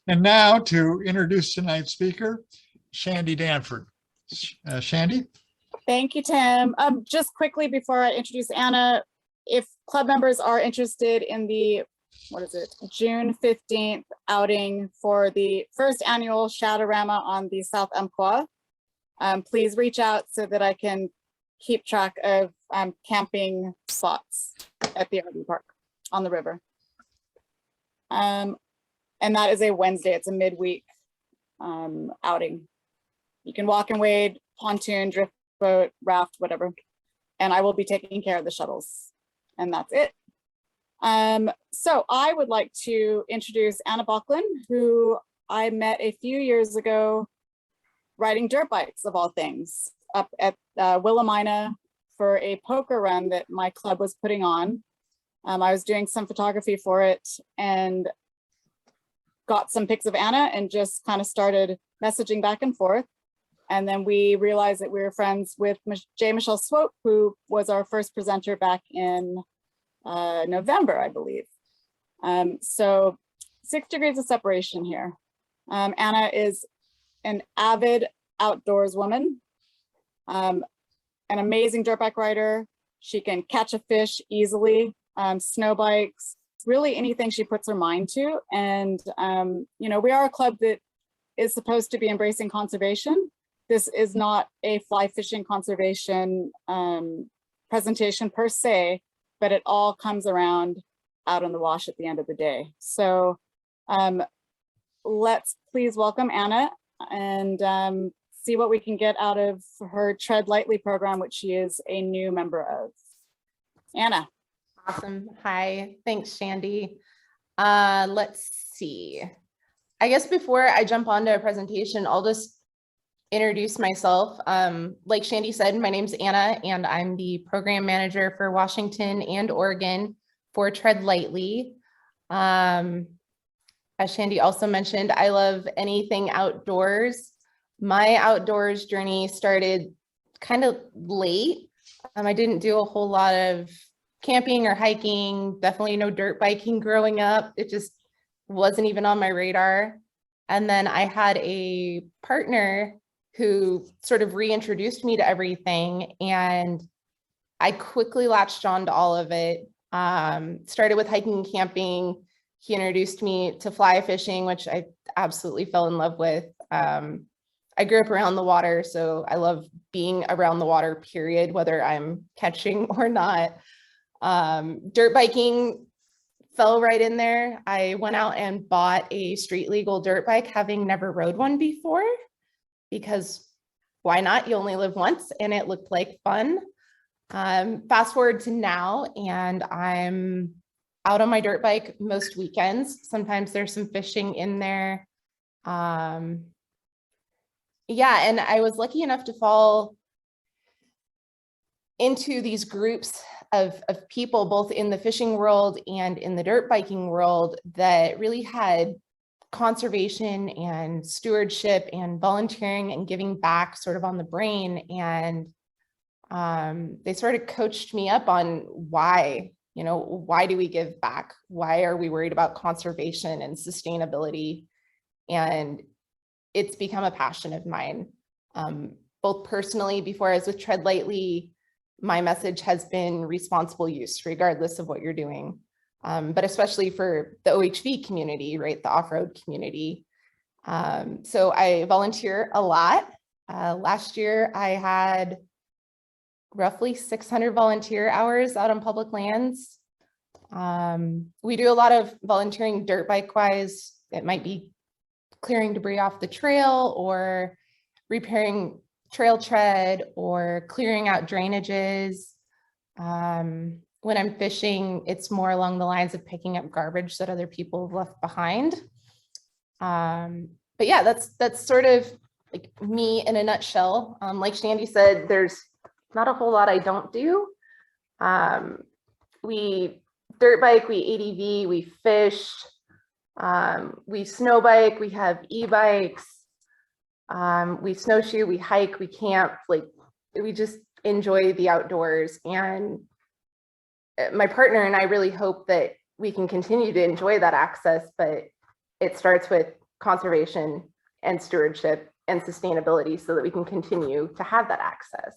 And now to introduce tonight's speaker, Shandy Danford. Shandy? Thank you, Tim. Just quickly before I introduce Anna, if club members are interested in the, June 15th outing for the first annual Shadowrama on the South Umpqua, please reach out so that I can keep track of camping spots at the RV park on the river. And that is a Wednesday. It's a midweek outing. You can walk and wade, pontoon, drift boat, raft, whatever. And I will be taking care of the shuttles. And that's it. So I would like to introduce Anna Baklund, who I met a few years ago riding dirt bikes, of all things, up at Willamina for a poker run that my club was putting on. I was doing some photography for it and got some pics of Anna and just kind of started messaging back and forth. And then we realized that we were friends with J. Michelle Swope, who was our first presenter back in November, I believe. So 6 degrees of separation here. Anna is an avid outdoors woman, an amazing dirt bike rider. She can catch a fish easily, snow bikes, really anything she puts her mind to. And, you know, we are a club that is supposed to be embracing conservation. This is not a fly fishing conservation presentation per se, but it all comes around out on the wash at the end of the day. So let's please welcome Anna and see what we can get out of her TreadLightly program, which she is a new member of. Anna. Awesome. Hi, thanks, Shandy. Let's see. I guess before I jump onto a presentation, I'll just introduce myself. Like Shandy said, my name's Anna, and I'm the program manager for Washington and Oregon for TreadLightly. As Shandy also mentioned, I love anything outdoors. My outdoors journey started kind of late. I didn't do a whole lot of camping or hiking, definitely no dirt biking growing up. It just wasn't even on my radar. And then I had a partner who sort of reintroduced me to everything, and I quickly latched on to all of it. Started with hiking and camping. He introduced me to fly fishing, which I absolutely fell in love with. I grew up around the water, so I love being around the water, period, whether I'm catching or not. Dirt biking fell right in there. I went out and bought a street legal dirt bike, having never rode one before, because why not? You only live once, and it looked like fun. Fast forward to now, and I'm out on my dirt bike most weekends. Sometimes there's some fishing in there. Yeah, and I was lucky enough to fall into these groups of people, both in the fishing world and in the dirt biking world, that really had conservation and stewardship and volunteering and giving back sort of on the brain. And they sort of coached me up on why, you know, why do we give back? Why are we worried about conservation and sustainability? And it's become a passion of mine, both personally. Before I was with TreadLightly, my message has been responsible use, regardless of what you're doing, but especially for the OHV community, right? The off-road community. So I volunteer a lot. Last year, I had roughly 600 volunteer hours out on public lands. We do a lot of volunteering dirt bike wise. It might be clearing debris off the trail, or repairing trail tread, or clearing out drainages. When I'm fishing, it's more along the lines of picking up garbage that other people have left behind. But yeah, that's sort of like me in a nutshell. Like Shandy said, there's not a whole lot I don't do. We dirt bike, we ADV, we fish, we snow bike, we have e-bikes, we snowshoe, we hike, we camp. Like, we just enjoy the outdoors. And my partner and I really hope that we can continue to enjoy that access, but it starts with conservation and stewardship and sustainability so that we can continue to have that access.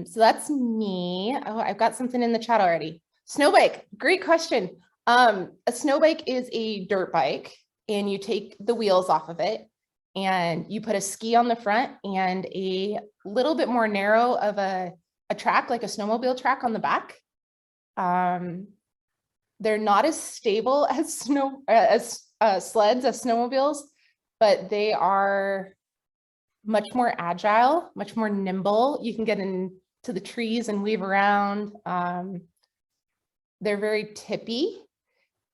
So that's me. Oh, I've got something in the chat already. Snow bike, great question. A snow bike is a dirt bike and you take the wheels off of it and you put a ski on the front and a little bit more narrow of a track, like a snowmobile track on the back. They're not as stable as sleds, as snowmobiles, but they are much more agile, much more nimble. You can get into the trees and weave around. They're very tippy.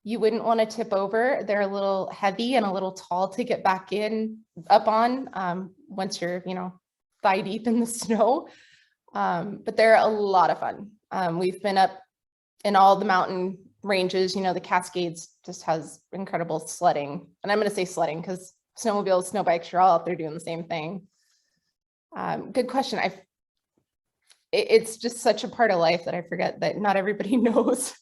You wouldn't want to tip over. They're a little heavy and a little tall to get back up on once you're, thigh deep in the snow. But they're a lot of fun. We've been up in all the mountain ranges, the Cascades just has incredible sledding. And I'm going to say sledding because snowmobiles, snow bikes, you're all out there doing the same thing. Good question. It's just such a part of life that I forget that not everybody knows.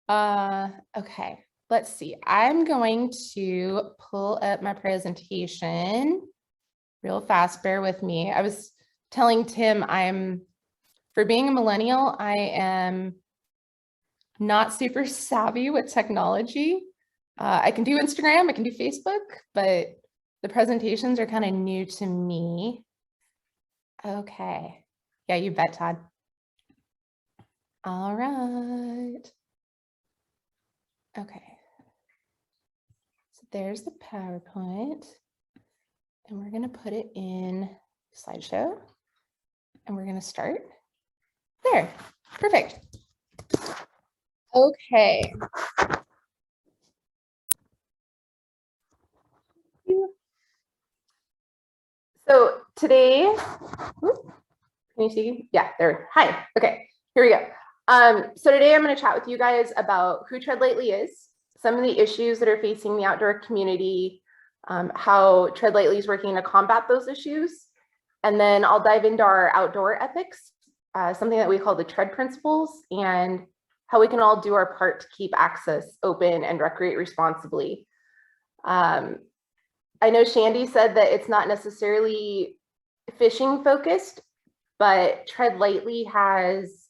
Okay, let's see. I'm going to pull up my presentation real fast. Bear with me. I was telling Tim, for being a millennial, I am not super savvy with technology. I can do Instagram, I can do Facebook, but the presentations are kind of new to me. Okay. Yeah, you bet, Todd. All right. Okay. So there's the PowerPoint. And we're going to put it in slideshow. And we're going to start. There. Perfect. Okay. So today, can you see? Yeah, there. Hi. Okay, here we go. So today I'm going to chat with you guys about who TreadLightly is, some of the issues that are facing the outdoor community, how TreadLightly is working to combat those issues, and then I'll dive into our outdoor ethics, something that we call the Tread principles, and how we can all do our part to keep access open and recreate responsibly. I know Shandy said that it's not necessarily fishing focused, but TreadLightly has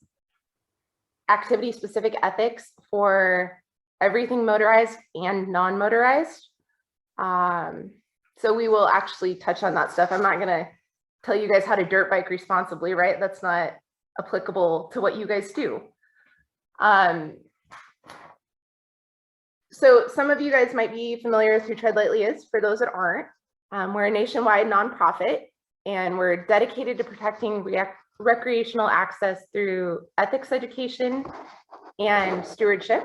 activity specific ethics for everything motorized and non-motorized. So we will actually touch on that stuff. I'm not going to tell you guys how to dirt bike responsibly, right? That's not applicable to what you guys do. So some of you guys might be familiar with who TreadLightly is. For those that aren't, we're a nationwide nonprofit, and we're dedicated to protecting recreational access through ethics education and stewardship.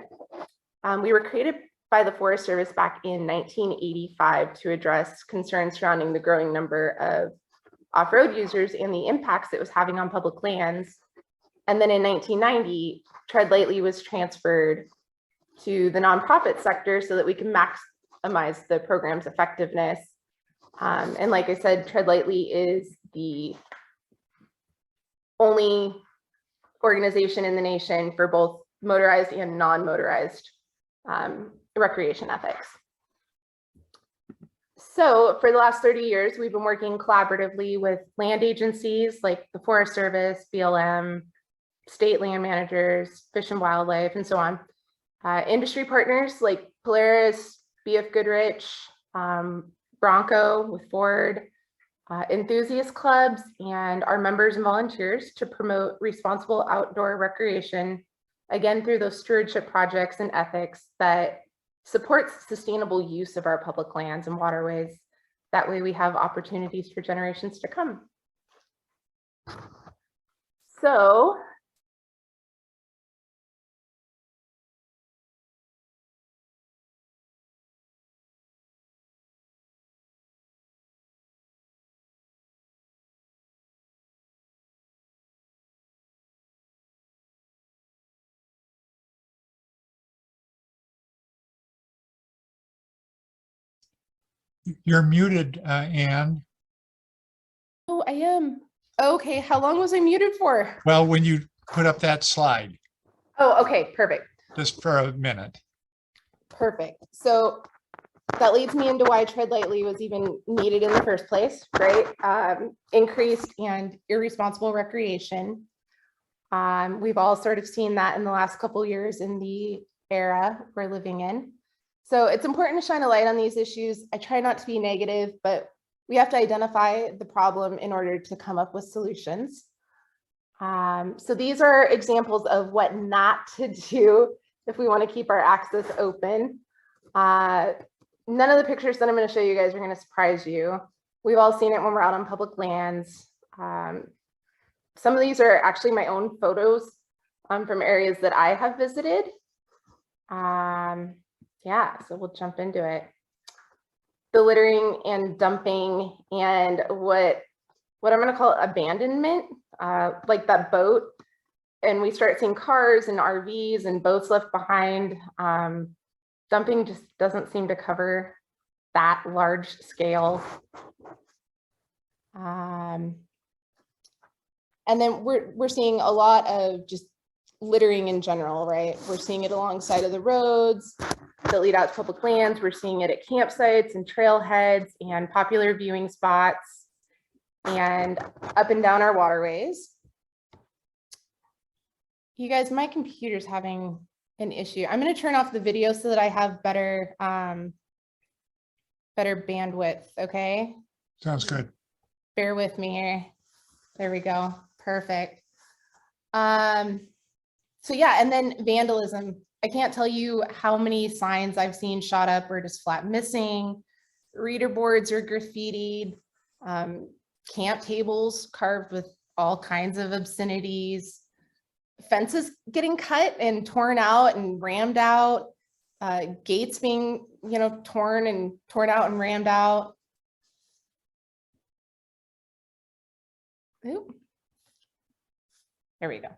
We were created by the Forest Service back in 1985 to address concerns surrounding the growing number of off-road users and the impacts it was having on public lands. And then in 1990, TreadLightly was transferred to the nonprofit sector so that we can maximize the program's effectiveness. And like I said, TreadLightly is the only organization in the nation for both motorized and non-motorized recreation ethics. So for the last 30 years, we've been working collaboratively with land agencies like the Forest Service, BLM, state land managers, Fish and Wildlife, and so on. Industry partners like Polaris, BF Goodrich, Bronco with Ford, enthusiast clubs, and our members and volunteers to promote responsible outdoor recreation, again, through those stewardship projects and ethics that supports sustainable use of our public lands and waterways. That way we have opportunities for generations to come. So, You're muted, Anne. oh, I am. Okay, how long was I muted for? Well, when you put up that slide. Oh, okay, perfect. just for a minute. Perfect. So that leads me into why TreadLightly was even needed in the first place, right? Increased and irresponsible recreation. We've all sort of seen that in the last couple of years in the era we're living in. So it's important to shine a light on these issues. I try not to be negative, but we have to identify the problem in order to come up with solutions. So these are examples of what not to do if we want to keep our access open. None of the pictures that I'm going to show you guys are going to surprise you. We've all seen it when we're out on public lands. Some of these are actually my own photos from areas that I have visited. Yeah, so we'll jump into it. The littering and dumping and what I'm going to call abandonment, like that boat. And we start seeing cars and RVs and boats left behind. Dumping just doesn't seem to cover that large scale. And then we're seeing a lot of just littering in general, right? We're seeing it alongside of the roads that lead out to public lands. We're seeing it at campsites and trailheads and popular viewing spots and up and down our waterways. You guys, my computer's having an issue. I'm going to turn off the video so that I have better bandwidth. Okay. Sounds good. Bear with me here. There we go. Perfect. So yeah, and then vandalism. I can't tell you how many signs I've seen shot up or just flat missing. Reader boards are graffitied. Camp tables carved with all kinds of obscenities. Fences getting cut and torn out and rammed out, gates being, torn out and rammed out. Ooh. There we go.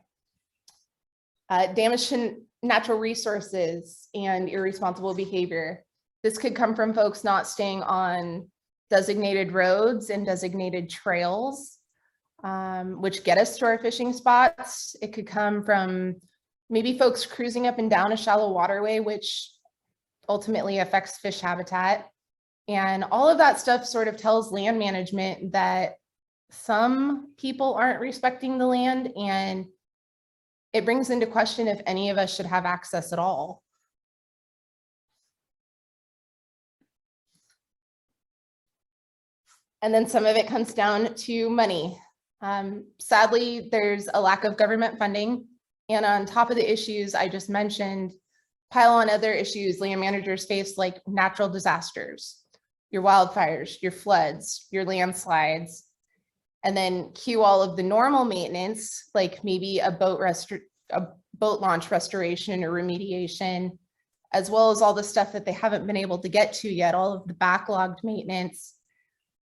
Damage to natural resources and irresponsible behavior. This could come from folks not staying on designated roads and designated trails, which get us to our fishing spots. It could come from maybe folks cruising up and down a shallow waterway, which ultimately affects fish habitat. And all of that stuff sort of tells land management that some people aren't respecting the land, and it brings into question if any of us should have access at all. And then some of it comes down to money. Sadly, there's a lack of government funding. And on top of the issues I just mentioned, pile on other issues land managers face, like natural disasters, your wildfires, your floods, your landslides, and then cue all of the normal maintenance, like maybe a boat launch restoration or remediation, as well as all the stuff that they haven't been able to get to yet, all of the backlogged maintenance.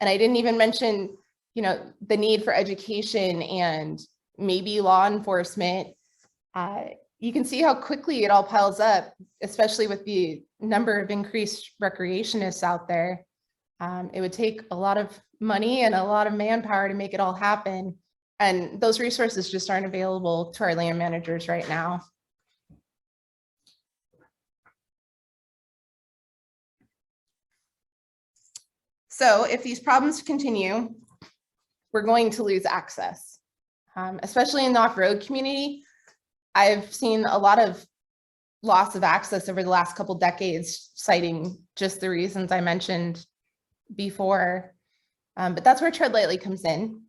And I didn't even mention, the need for education and maybe law enforcement. You can see how quickly it all piles up, especially with the number of increased recreationists out there. It would take a lot of money and a lot of manpower to make it all happen. And those resources just aren't available to our land managers right now. So if these problems continue, we're going to lose access, especially in the off-road community. I've seen a lot of loss of access over the last couple decades, citing just the reasons I mentioned before. But that's where TreadLightly comes in.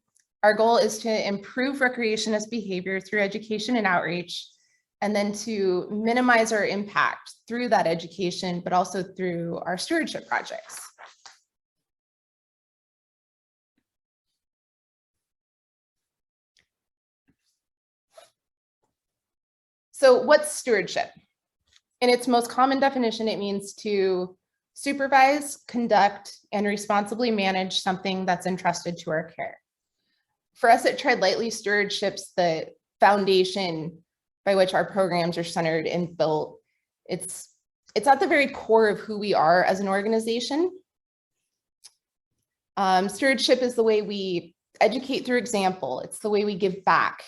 Our goal is to improve recreationist behavior through education and outreach, and then to minimize our impact through that education, but also through our stewardship projects. So what's stewardship? In its most common definition, it means to supervise, conduct, and responsibly manage something that's entrusted to our care. For us at TreadLightly, stewardship's the foundation by which our programs are centered and built. It's at the very core of who we are as an organization. Stewardship is the way we educate through example. It's the way we give back.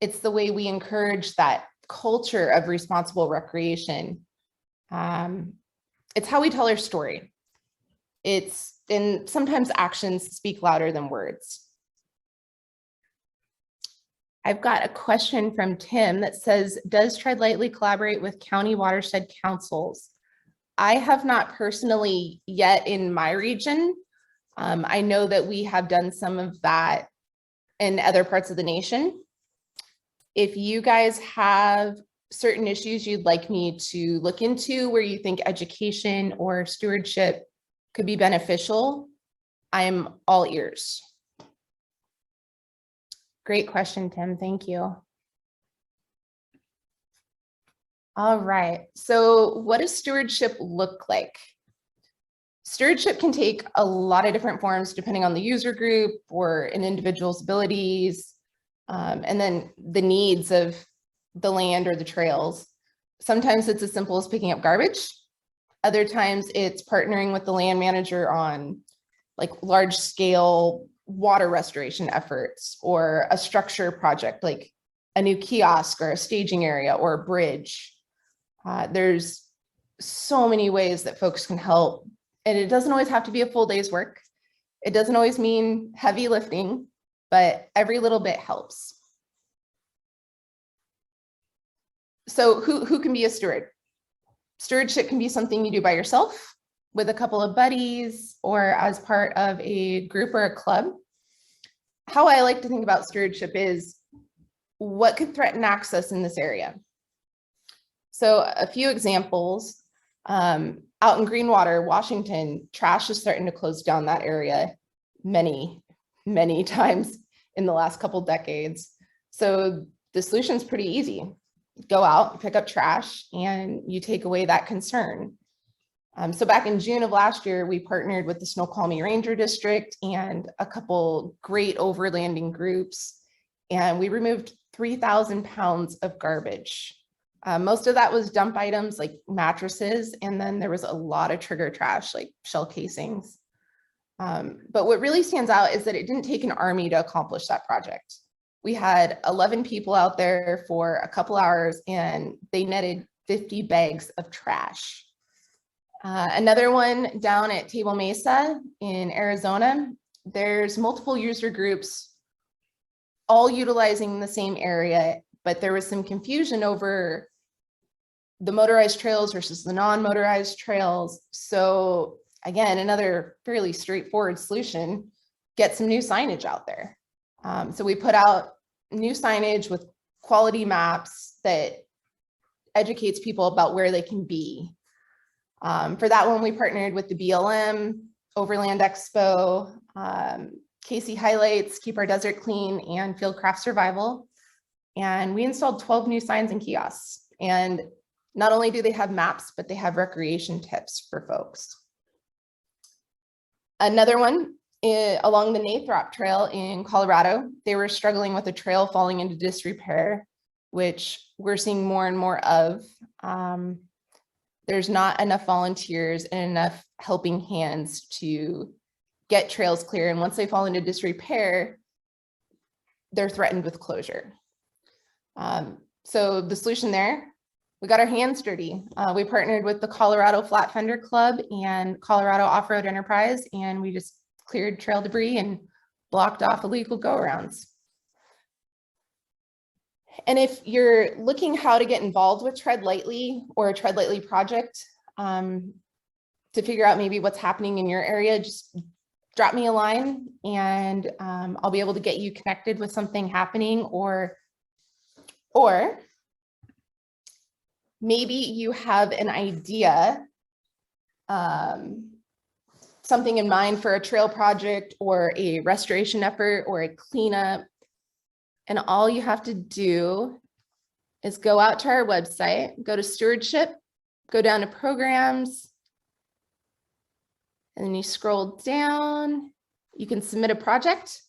It's the way we encourage that culture of responsible recreation. It's how we tell our story. And sometimes actions speak louder than words. I've got a question from Tim that says, does TreadLightly collaborate with county watershed councils? I have not personally yet in my region. I know that we have done some of that in other parts of the nation. If you guys have certain issues you'd like me to look into where you think education or stewardship could be beneficial, I'm all ears. Great question, Tim. Thank you. All right. So what does stewardship look like? Stewardship can take a lot of different forms depending on the user group or an individual's abilities, and then the needs of the land or the trails. Sometimes it's as simple as picking up garbage. Other times it's partnering with the land manager on like large scale water restoration efforts or a structure project like a new kiosk or a staging area or a bridge. There's so many ways that folks can help, and it doesn't always have to be a full day's work. It doesn't always mean heavy lifting, but every little bit helps. So who can be a steward? Stewardship can be something you do by yourself, with a couple of buddies, or as part of a group or a club. How I like to think about stewardship is what could threaten access in this area. So a few examples, out in Greenwater, Washington, trash is starting to close down that area many, many times in the last couple decades. So the solution is pretty easy. Go out, pick up trash, and you take away that concern. So back in June of last year, we partnered with the Snoqualmie Ranger District and a couple great overlanding groups, and we removed 3,000 pounds of garbage. Most of that was dump items like mattresses, and then there was a lot of trigger trash like shell casings. But what really stands out is that it didn't take an army to accomplish that project. We had 11 people out there for a couple hours, and they netted 50 bags of trash. Another one down at Table Mesa in Arizona, there's multiple user groups all utilizing the same area, but there was some confusion over the motorized trails versus the non-motorized trails. So again, another fairly straightforward solution, get some new signage out there. So we put out new signage with quality maps that educates people about where they can be. For that one, we partnered with the BLM, Overland Expo, Casey Highlights, Keep Our Desert Clean, and Fieldcraft Survival. And we installed 12 new signs and kiosks. And not only do they have maps, but they have recreation tips for folks. Another one, along the Nathrop Trail in Colorado, they were struggling with a trail falling into disrepair, which we're seeing more and more of. There's not enough volunteers and enough helping hands to get trails clear. And once they fall into disrepair, they're threatened with closure. So the solution there, we got our hands dirty. We partnered with the Colorado Flat Fender Club and Colorado Off-Road Enterprise, and we just cleared trail debris and blocked off illegal go-arounds. And if you're looking how to get involved with TreadLightly or a TreadLightly project, to figure out maybe what's happening in your area, just drop me a line and I'll be able to get you connected with something happening, or maybe you have an idea, something in mind for a trail project or a restoration effort or a cleanup. And all you have to do is go out to our website, go to stewardship, go down to programs, and then you scroll down, you can submit a project,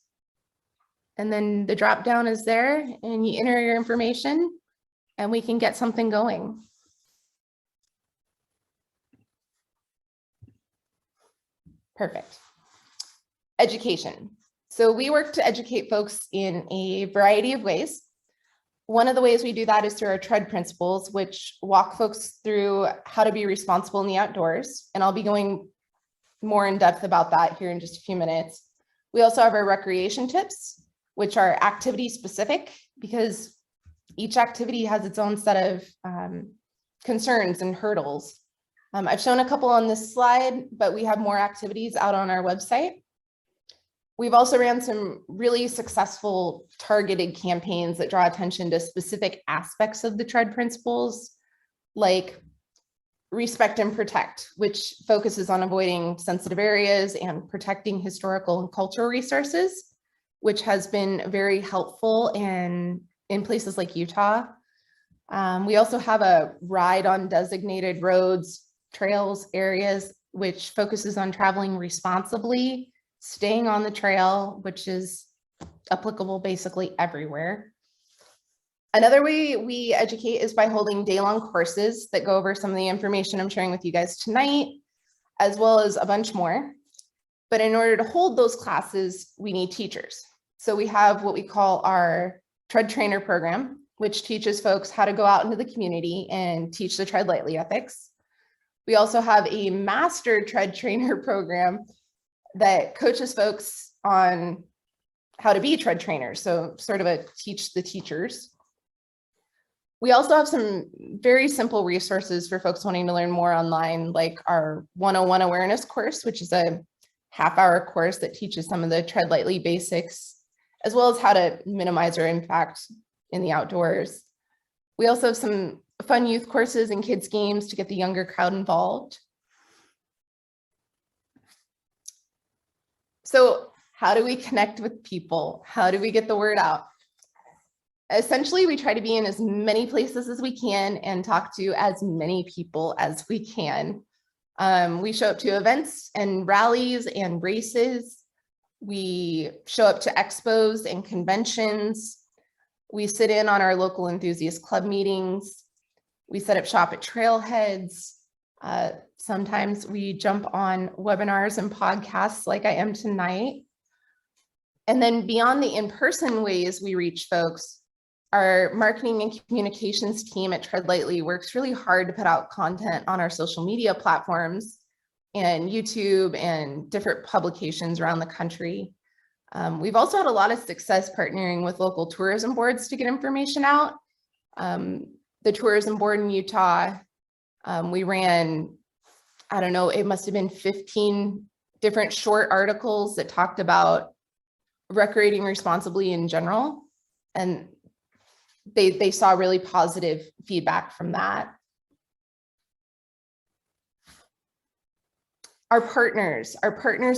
and then the drop down is there, and you enter your information, and we can get something going. Perfect. Education. So we work to educate folks in a variety of ways. One of the ways we do that is through our TREAD principles, which walk folks through how to be responsible in the outdoors. And I'll be going more in depth about that here in just a few minutes. We also have our recreation tips, which are activity specific, because each activity has its own set of concerns and hurdles. I've shown a couple on this slide, but we have more activities out on our website. We've also ran some really successful targeted campaigns that draw attention to specific aspects of the TREAD principles, like Respect and Protect, which focuses on avoiding sensitive areas and protecting historical and cultural resources, which has been very helpful in places like Utah. We also have a Ride on Designated Roads, Trails, Areas, which focuses on traveling responsibly, staying on the trail, which is applicable basically everywhere. Another way we educate is by holding day-long courses that go over some of the information I'm sharing with you guys tonight, as well as a bunch more. But in order to hold those classes, we need teachers. So we have what we call our TREAD Trainer program, which teaches folks how to go out into the community and teach the TreadLightly ethics. We also have a master TREAD Trainer program that coaches folks on how to be TREAD trainers. So sort of a teach the teachers. We also have some very simple resources for folks wanting to learn more online, like our 101 awareness course, which is a half-hour course that teaches some of the TreadLightly basics, as well as how to minimize our impact in the outdoors. We also have some fun youth courses and kids games to get the younger crowd involved. So how do we connect with people? How do we get the word out? Essentially, we try to be in as many places as we can and talk to as many people as we can. We show up to events and rallies and races. We show up to expos and conventions. We sit in on our local enthusiast club meetings. We set up shop at trailheads. Sometimes we jump on webinars and podcasts like I am tonight. And then beyond the in-person ways we reach folks, our marketing and communications team at TreadLightly works really hard to put out content on our social media platforms and YouTube and different publications around the country. We've also had a lot of success partnering with local tourism boards to get information out. The tourism board in Utah, we ran, I don't know, it must have been 15 different short articles that talked about recreating responsibly in general. And they saw really positive feedback from that. Our partners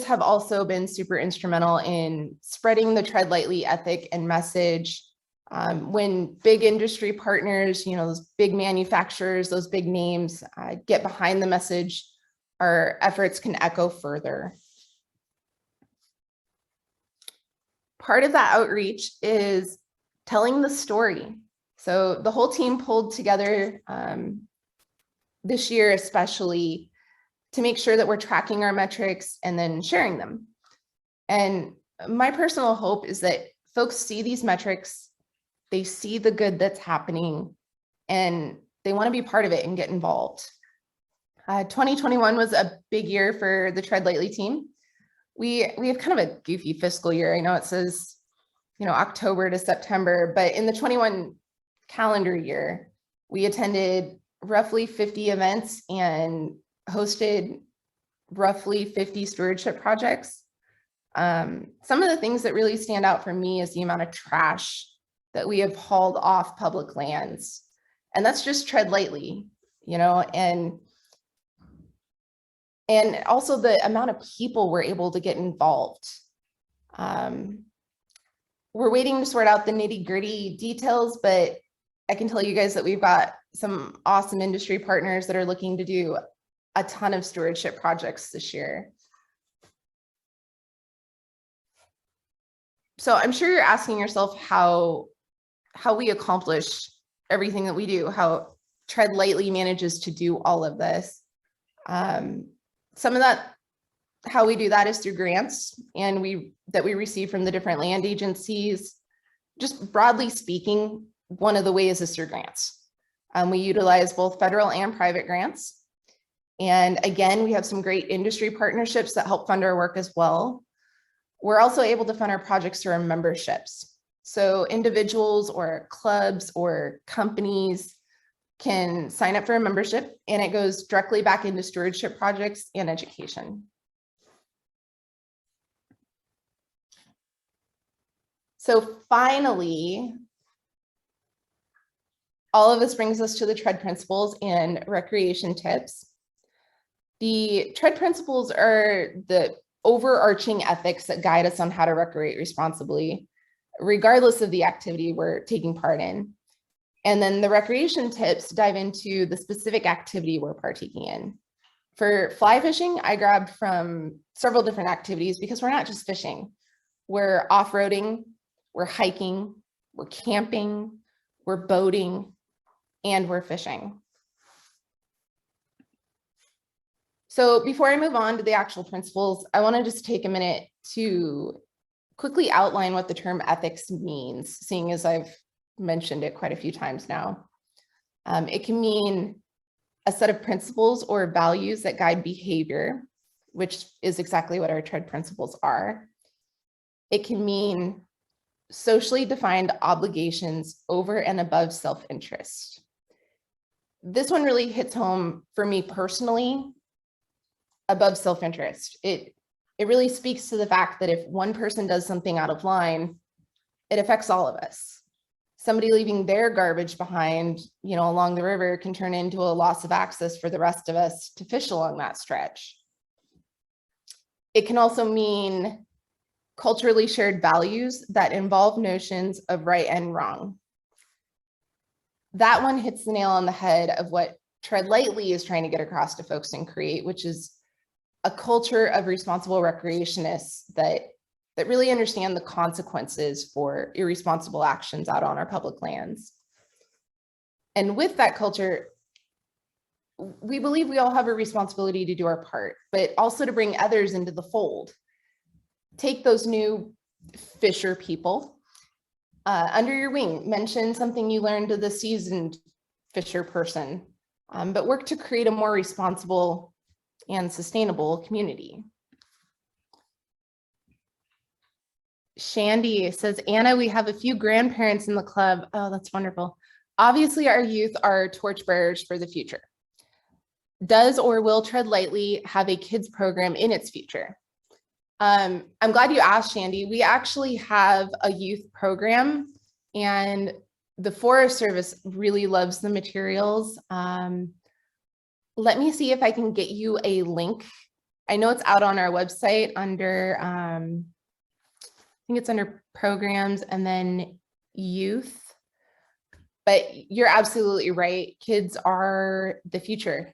have also been super instrumental in spreading the TreadLightly ethic and message. When big industry partners, those big manufacturers, those big names get behind the message, our efforts can echo further. Part of that outreach is telling the story. So the whole team pulled together this year, especially to make sure that we're tracking our metrics and then sharing them. And my personal hope is that folks see these metrics, they see the good that's happening, and they want to be part of it and get involved. 2021 was a big year for the TreadLightly team. We have kind of a goofy fiscal year. I know it says, October to September, but in the 21 calendar year, we attended roughly 50 events and hosted roughly 50 stewardship projects. Some of the things that really stand out for me is the amount of trash that we have hauled off public lands. And that's just TreadLightly, and also the amount of people we're able to get involved. We're waiting to sort out the nitty-gritty details, but I can tell you guys that we've got some awesome industry partners that are looking to do a ton of stewardship projects this year. So I'm sure you're asking yourself how we accomplish everything that we do, how TreadLightly manages to do all of this. Some of that, how we do that is through grants that we receive from the different land agencies. Just broadly speaking, one of the ways is through grants. We utilize both federal and private grants. And again, we have some great industry partnerships that help fund our work as well. We're also able to fund our projects through our memberships. So individuals or clubs or companies can sign up for a membership, and it goes directly back into stewardship projects and education. So finally, all of this brings us to the TREAD principles and recreation tips. The TREAD principles are the overarching ethics that guide us on how to recreate responsibly, regardless of the activity we're taking part in. And then the recreation tips dive into the specific activity we're partaking in. For fly fishing, I grabbed from several different activities because we're not just fishing. We're off-roading, we're hiking, we're camping, we're boating, and we're fishing. So before I move on to the actual principles, I want to just take a minute to quickly outline what the term ethics means, seeing as I've mentioned it quite a few times now. It can mean a set of principles or values that guide behavior, which is exactly what our TREAD principles are. It can mean socially defined obligations over and above self-interest. This one really hits home for me personally, above self-interest. It really speaks to the fact that if one person does something out of line, it affects all of us. Somebody leaving their garbage behind, along the river can turn into a loss of access for the rest of us to fish along that stretch. It can also mean culturally shared values that involve notions of right and wrong. That one hits the nail on the head of what TreadLightly is trying to get across to folks and create, which is a culture of responsible recreationists that really understand the consequences for irresponsible actions out on our public lands. And with that culture, we believe we all have a responsibility to do our part, but also to bring others into the fold. Take those new fisher people under your wing, mention something you learned to the seasoned fisher person, but work to create a more responsible and sustainable community. Shandy says, Anna, we have a few grandparents in the club. Oh, that's wonderful. Obviously, our youth are torchbearers for the future. Does or will TreadLightly have a kids program in its future? I'm glad you asked, Shandy. We actually have a youth program, and the Forest Service really loves the materials. Let me see if I can get you a link. I know it's out on our website under, I think it's under programs and then youth, but you're absolutely right. Kids are the future.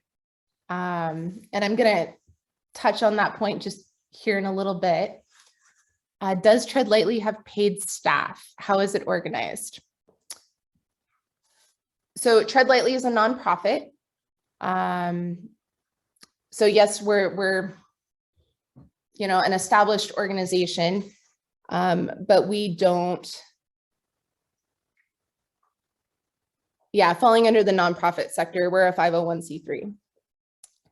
And I'm gonna touch on that point just here in a little bit. Does TreadLightly have paid staff? How is it organized? So TreadLightly is a nonprofit. So yes, we're an established organization, but we don't, falling under the nonprofit sector, we're a 501c3.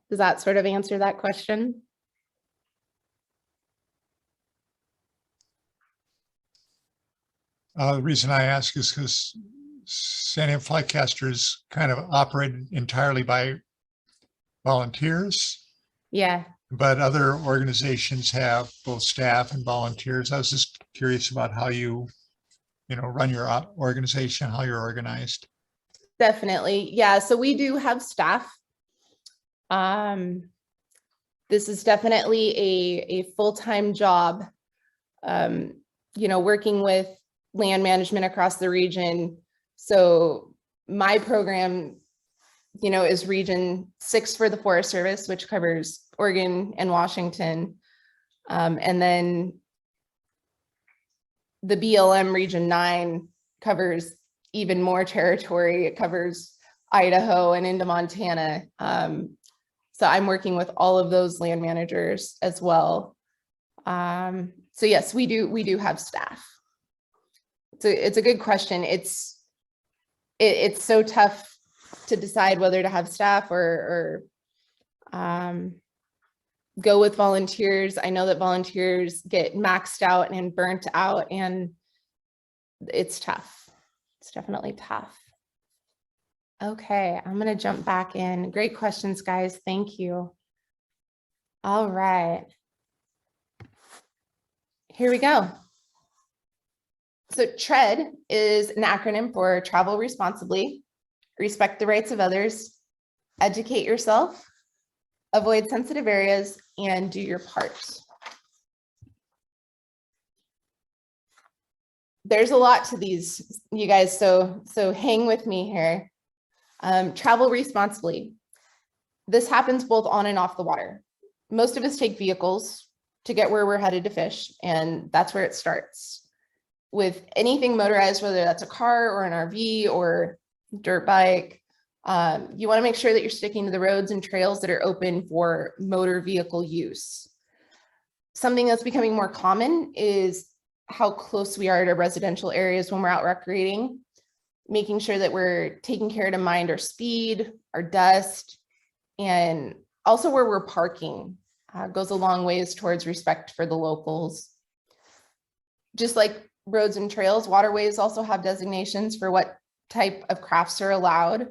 Does that sort of answer that question? The reason I ask is because Sandy Flycaster is kind of operated entirely by volunteers. Yeah. But other organizations have both staff and volunteers. I was just curious about how you run your organization, how you're organized. Definitely. Yeah. So we do have staff. This is definitely a full-time job, working with land management across the region. So my program, is Region 6 for the Forest Service, which covers Oregon and Washington. And then the BLM Region 9 covers even more territory. It covers Idaho and into Montana. So I'm working with all of those land managers as well. So yes, we do have staff. It's a good question. it's so tough to decide whether to have staff or go with volunteers. I know that volunteers get maxed out and burnt out, and it's tough. It's definitely tough. Okay, I'm gonna jump back in. Great questions, guys. Thank you. All right. Here we go. So TREAD is an acronym for travel responsibly, respect the rights of others, educate yourself, avoid sensitive areas, and do your part. There's a lot to these, you guys, so hang with me here. Travel responsibly. This happens both on and off the water. Most of us take vehicles to get where we're headed to fish, and that's where it starts. With anything motorized, whether that's a car or an RV or dirt bike, you want to make sure that you're sticking to the roads and trails that are open for motor vehicle use. Something that's becoming more common is how close we are to residential areas when we're out recreating, making sure that we're taking care to mind our speed, our dust, and also where we're parking goes a long ways towards respect for the locals. Just like roads and trails, waterways also have designations for what type of crafts are allowed.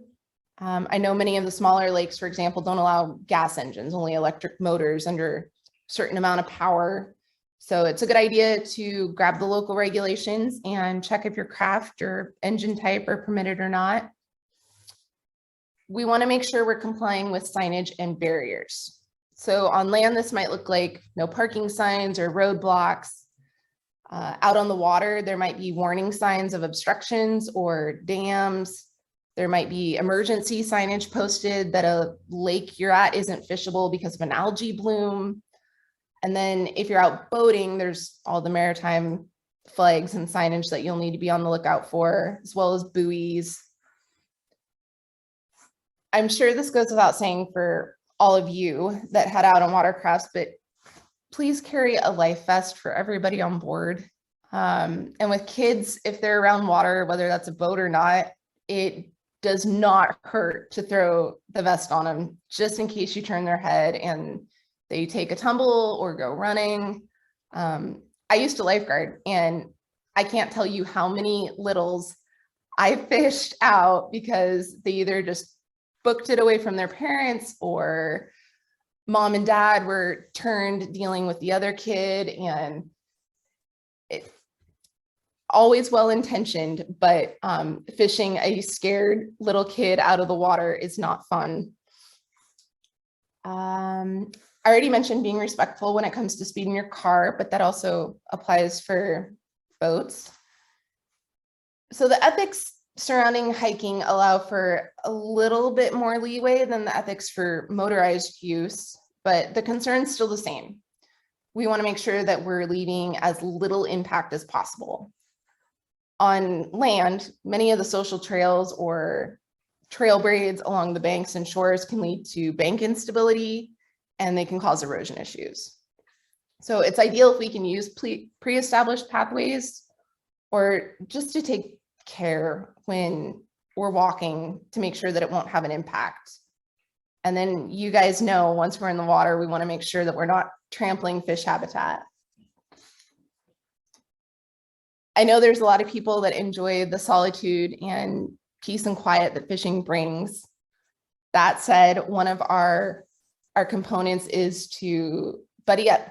I know many of the smaller lakes, for example, don't allow gas engines, only electric motors under a certain amount of power. So it's a good idea to grab the local regulations and check if your craft or engine type are permitted or not. We want to make sure we're complying with signage and barriers. So on land, this might look like no parking signs or roadblocks. Out on the water, there might be warning signs of obstructions or dams. There might be emergency signage posted that a lake you're at isn't fishable because of an algae bloom. And then if you're out boating, there's all the maritime flags and signage that you'll need to be on the lookout for, as well as buoys. I'm sure this goes without saying for all of you that head out on watercrafts, but please carry a life vest for everybody on board. And with kids, if they're around water, whether that's a boat or not, it does not hurt to throw the vest on them just in case you turn their head and they take a tumble or go running. I used to lifeguard, and I can't tell you how many littles I fished out because they either just booked it away from their parents or mom and dad were turned dealing with the other kid, and it always well-intentioned, but fishing a scared little kid out of the water is not fun. I already mentioned being respectful when it comes to speed in your car, but that also applies for boats. So the ethics surrounding hiking allow for a little bit more leeway than the ethics for motorized use, but the concern's still the same. We want to make sure that we're leaving as little impact as possible. On land, many of the social trails or trail braids along the banks and shores can lead to bank instability, and they can cause erosion issues. So it's ideal if we can use pre-established pathways or just to take care when we're walking to make sure that it won't have an impact. And then you guys know, once we're in the water, we want to make sure that we're not trampling fish habitat. I know there's a lot of people that enjoy the solitude and peace and quiet that fishing brings. That said, one of our components is to buddy up.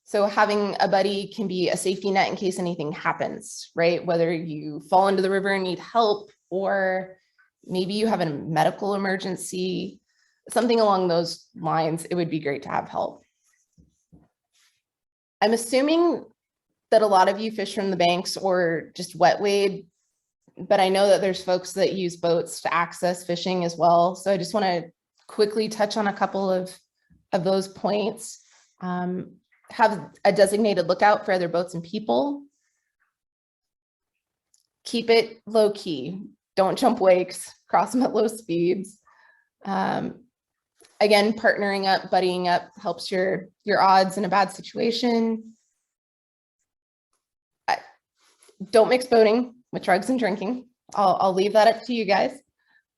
So having a buddy can be a safety net in case anything happens, right? Whether you fall into the river and need help, or maybe you have a medical emergency, something along those lines, it would be great to have help. I'm assuming that a lot of you fish from the banks or just wet wade, but I know that there's folks that use boats to access fishing as well. So I just want to quickly touch on a couple of those points. Have a designated lookout for other boats and people. Keep it low key. Don't jump wakes, cross them at low speeds. Again, partnering up, buddying up helps your odds in a bad situation. Don't mix boating with drugs and drinking. I'll leave that up to you guys.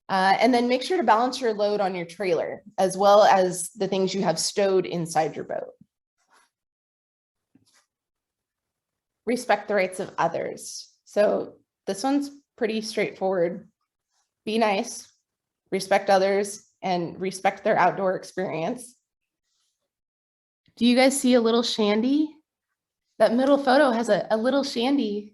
And then make sure to balance your load on your trailer, as well as the things you have stowed inside your boat. Respect the rights of others. So this one's pretty straightforward. Be nice, respect others, and respect their outdoor experience. Do you guys see a little Shandy? That middle photo has a little Shandy.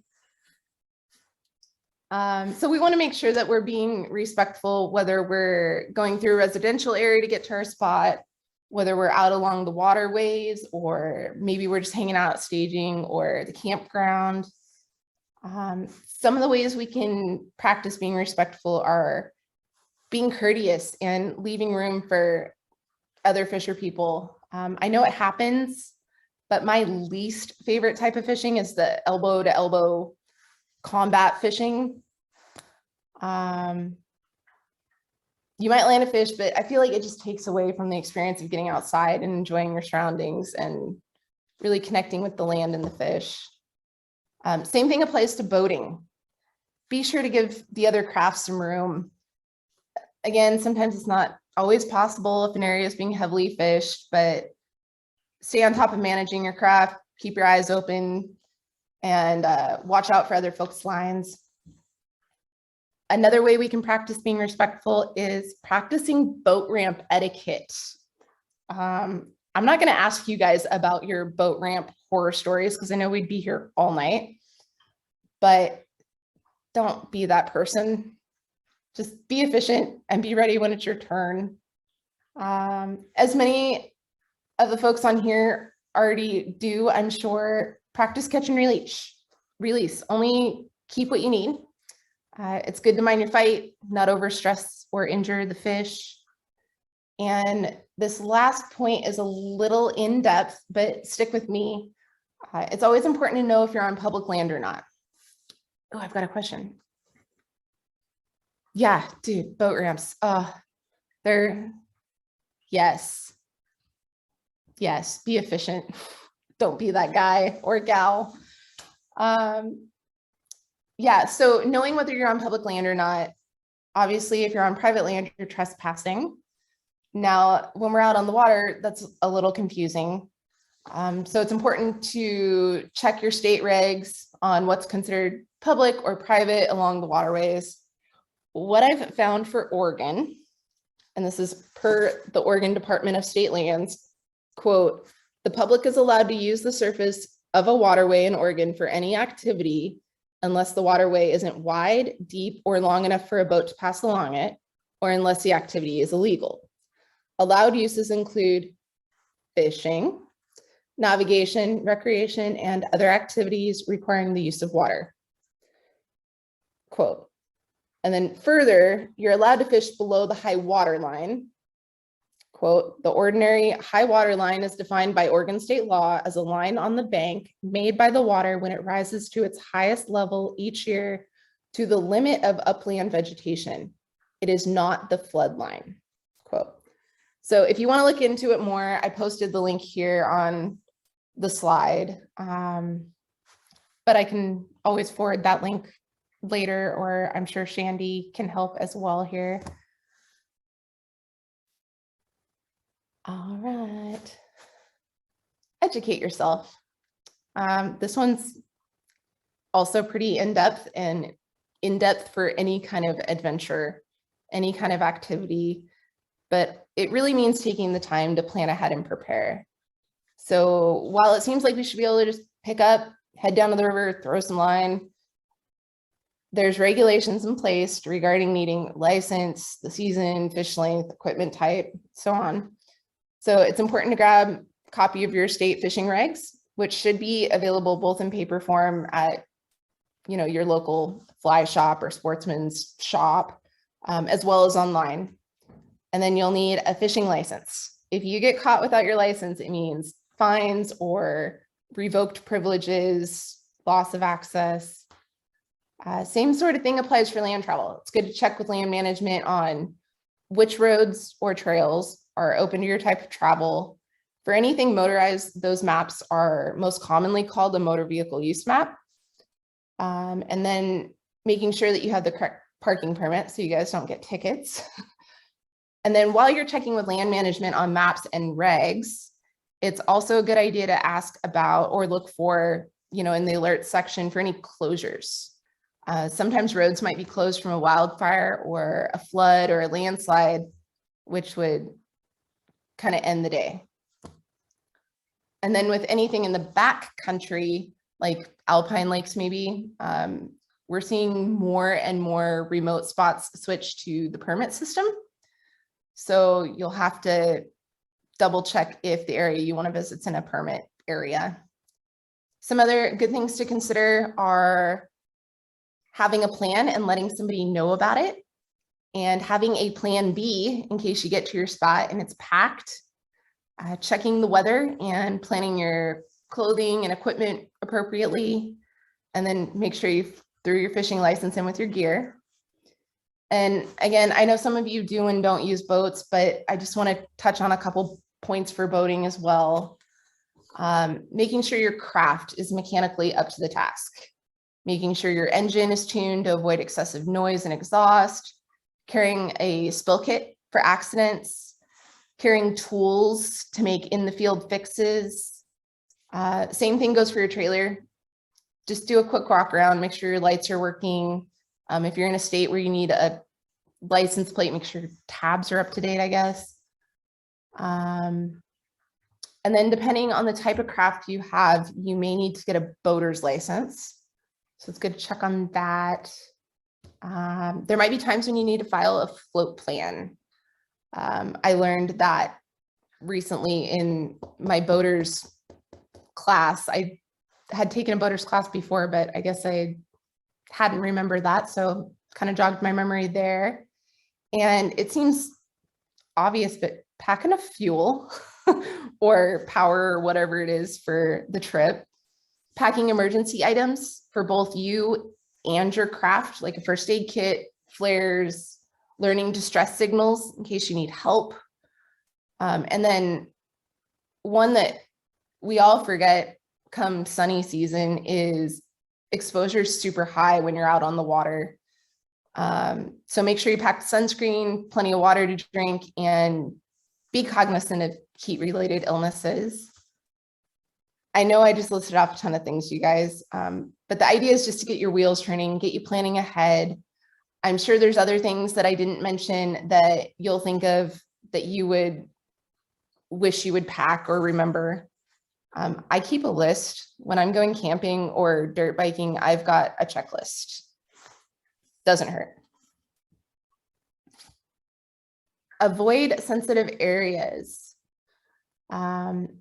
So we want to make sure that we're being respectful, whether we're going through a residential area to get to our spot, whether we're out along the waterways, or maybe we're just hanging out staging or the campground. Some of the ways we can practice being respectful are being courteous and leaving room for other fisher people. I know it happens, but my least favorite type of fishing is the elbow to elbow combat fishing. You might land a fish, but I feel like it just takes away from the experience of getting outside and enjoying your surroundings and really connecting with the land and the fish. Same thing applies to boating. Be sure to give the other crafts some room. Again, sometimes it's not always possible if an area is being heavily fished, but stay on top of managing your craft, keep your eyes open, and watch out for other folks' lines. Another way we can practice being respectful is practicing boat ramp etiquette. I'm not going to ask you guys about your boat ramp horror stories because I know we'd be here all night, but don't be that person. Just be efficient and be ready when it's your turn. As many of the folks on here already do, I'm sure, practice catch and release. Only keep what you need. It's good to mind your fight, not overstress or injure the fish. And this last point is a little in depth, but stick with me. It's always important to know if you're on public land or not. Oh, I've got a question. Yeah, dude, boat ramps. Yes, be efficient. Don't be that guy or gal. Yeah, so knowing whether you're on public land or not, obviously, if you're on private land, you're trespassing. Now, when we're out on the water, that's a little confusing. So it's important to check your state regs on what's considered public or private along the waterways. What I've found for Oregon, and this is per the Oregon Department of State Lands, quote, "The public is allowed to use the surface of a waterway in Oregon for any activity unless the waterway isn't wide, deep, or long enough for a boat to pass along it, or unless the activity is illegal. Allowed uses include fishing, navigation, recreation, and other activities requiring the use of water." Quote. And then further, you're allowed to fish below the high water line. Quote, "The ordinary high water line is defined by Oregon state law as a line on the bank made by the water when it rises to its highest level each year to the limit of upland vegetation. It is not the flood line." Quote. So if you want to look into it more, I posted the link here on the slide, but I can always forward that link later, or I'm sure Shandy can help as well here. All right. Educate yourself. This one's also pretty in-depth, and in-depth for any kind of adventure, any kind of activity, but it really means taking the time to plan ahead and prepare. So while it seems like we should be able to just pick up, head down to the river, throw some line, there's regulations in place regarding needing license, the season, fish length, equipment type, so on. So it's important to grab a copy of your state fishing regs, which should be available both in paper form at, your local fly shop or sportsman's shop, as well as online. And then you'll need a fishing license. If you get caught without your license, it means fines or revoked privileges, loss of access. Same sort of thing applies for land travel. It's good to check with land management on which roads or trails are open to your type of travel. For anything motorized, those maps are most commonly called a motor vehicle use map. And then making sure that you have the correct parking permit so you guys don't get tickets. And then while you're checking with land management on maps and regs, it's also a good idea to ask about or look for, in the alert section for any closures. Sometimes roads might be closed from a wildfire or a flood or a landslide, which would kind of end the day. And then with anything in the back country, like alpine lakes maybe, we're seeing more and more remote spots switch to the permit system. So you'll have to double check if the area you want to visit is in a permit area. Some other good things to consider are having a plan and letting somebody know about it, and having a plan B in case you get to your spot and it's packed, checking the weather and planning your clothing and equipment appropriately, and then make sure you threw your fishing license in with your gear. And again, I know some of you do and don't use boats, but I just want to touch on a couple points for boating as well. Making sure your craft is mechanically up to the task, making sure your engine is tuned to avoid excessive noise and exhaust, carrying a spill kit for accidents, carrying tools to make in the field fixes. Same thing goes for your trailer. Just do a quick walk around, make sure your lights are working. If you're in a state where you need a license plate, make sure your tabs are up to date, I guess. And then depending on the type of craft you have, you may need to get a boater's license. So it's good to check on that. There might be times when you need to file a float plan. I learned that recently in my boater's class. I had taken a boater's class before, but I guess I hadn't remembered that. So kind of jogged my memory there. And it seems obvious, but pack enough fuel or power or whatever it is for the trip. Packing emergency items for both you and your craft, like a first aid kit, flares, learning distress signals in case you need help. And then one that we all forget come sunny season is exposure is super high when you're out on the water. So make sure you pack sunscreen, plenty of water to drink, and be cognizant of heat-related illnesses. I know I just listed off a ton of things, you guys, but the idea is just to get your wheels turning, get you planning ahead. I'm sure there's other things that I didn't mention that you'll think of that you would wish you would pack or remember. I keep a list when I'm going camping or dirt biking. I've got a checklist. Doesn't hurt. Avoid sensitive areas. When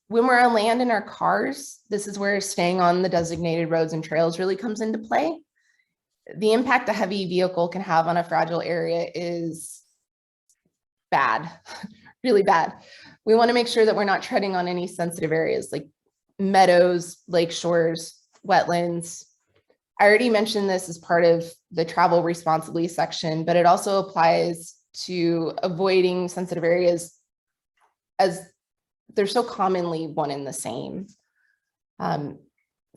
we're on land in our cars, this is where staying on the designated roads and trails really comes into play. The impact a heavy vehicle can have on a fragile area is bad, really bad. We want to make sure that we're not treading on any sensitive areas like meadows, lake shores, wetlands. I already mentioned this as part of the travel responsibly section, but it also applies to avoiding sensitive areas as they're so commonly one and the same.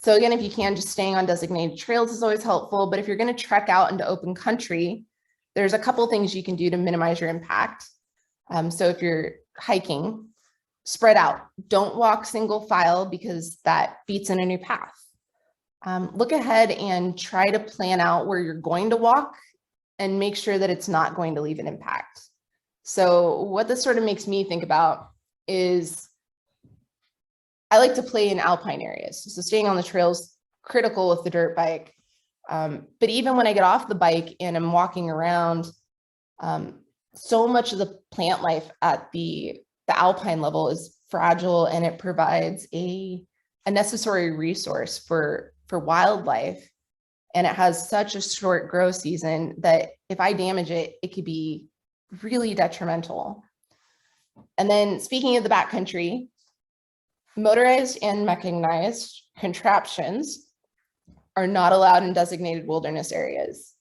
So again, if you can, just staying on designated trails is always helpful, but if you're going to trek out into open country, there's a couple things you can do to minimize your impact. So if you're hiking, spread out. Don't walk single file because that beats in a new path. Look ahead and try to plan out where you're going to walk and make sure that it's not going to leave an impact. So what this sort of makes me think about is I like to play in alpine areas. So staying on the trails, critical with the dirt bike. But even when I get off the bike and I'm walking around, so much of the plant life at the alpine level is fragile, and it provides a necessary resource for wildlife. And it has such a short growth season that if I damage it, it could be really detrimental. And then speaking of the backcountry, motorized and mechanized contraptions are not allowed in designated wilderness areas.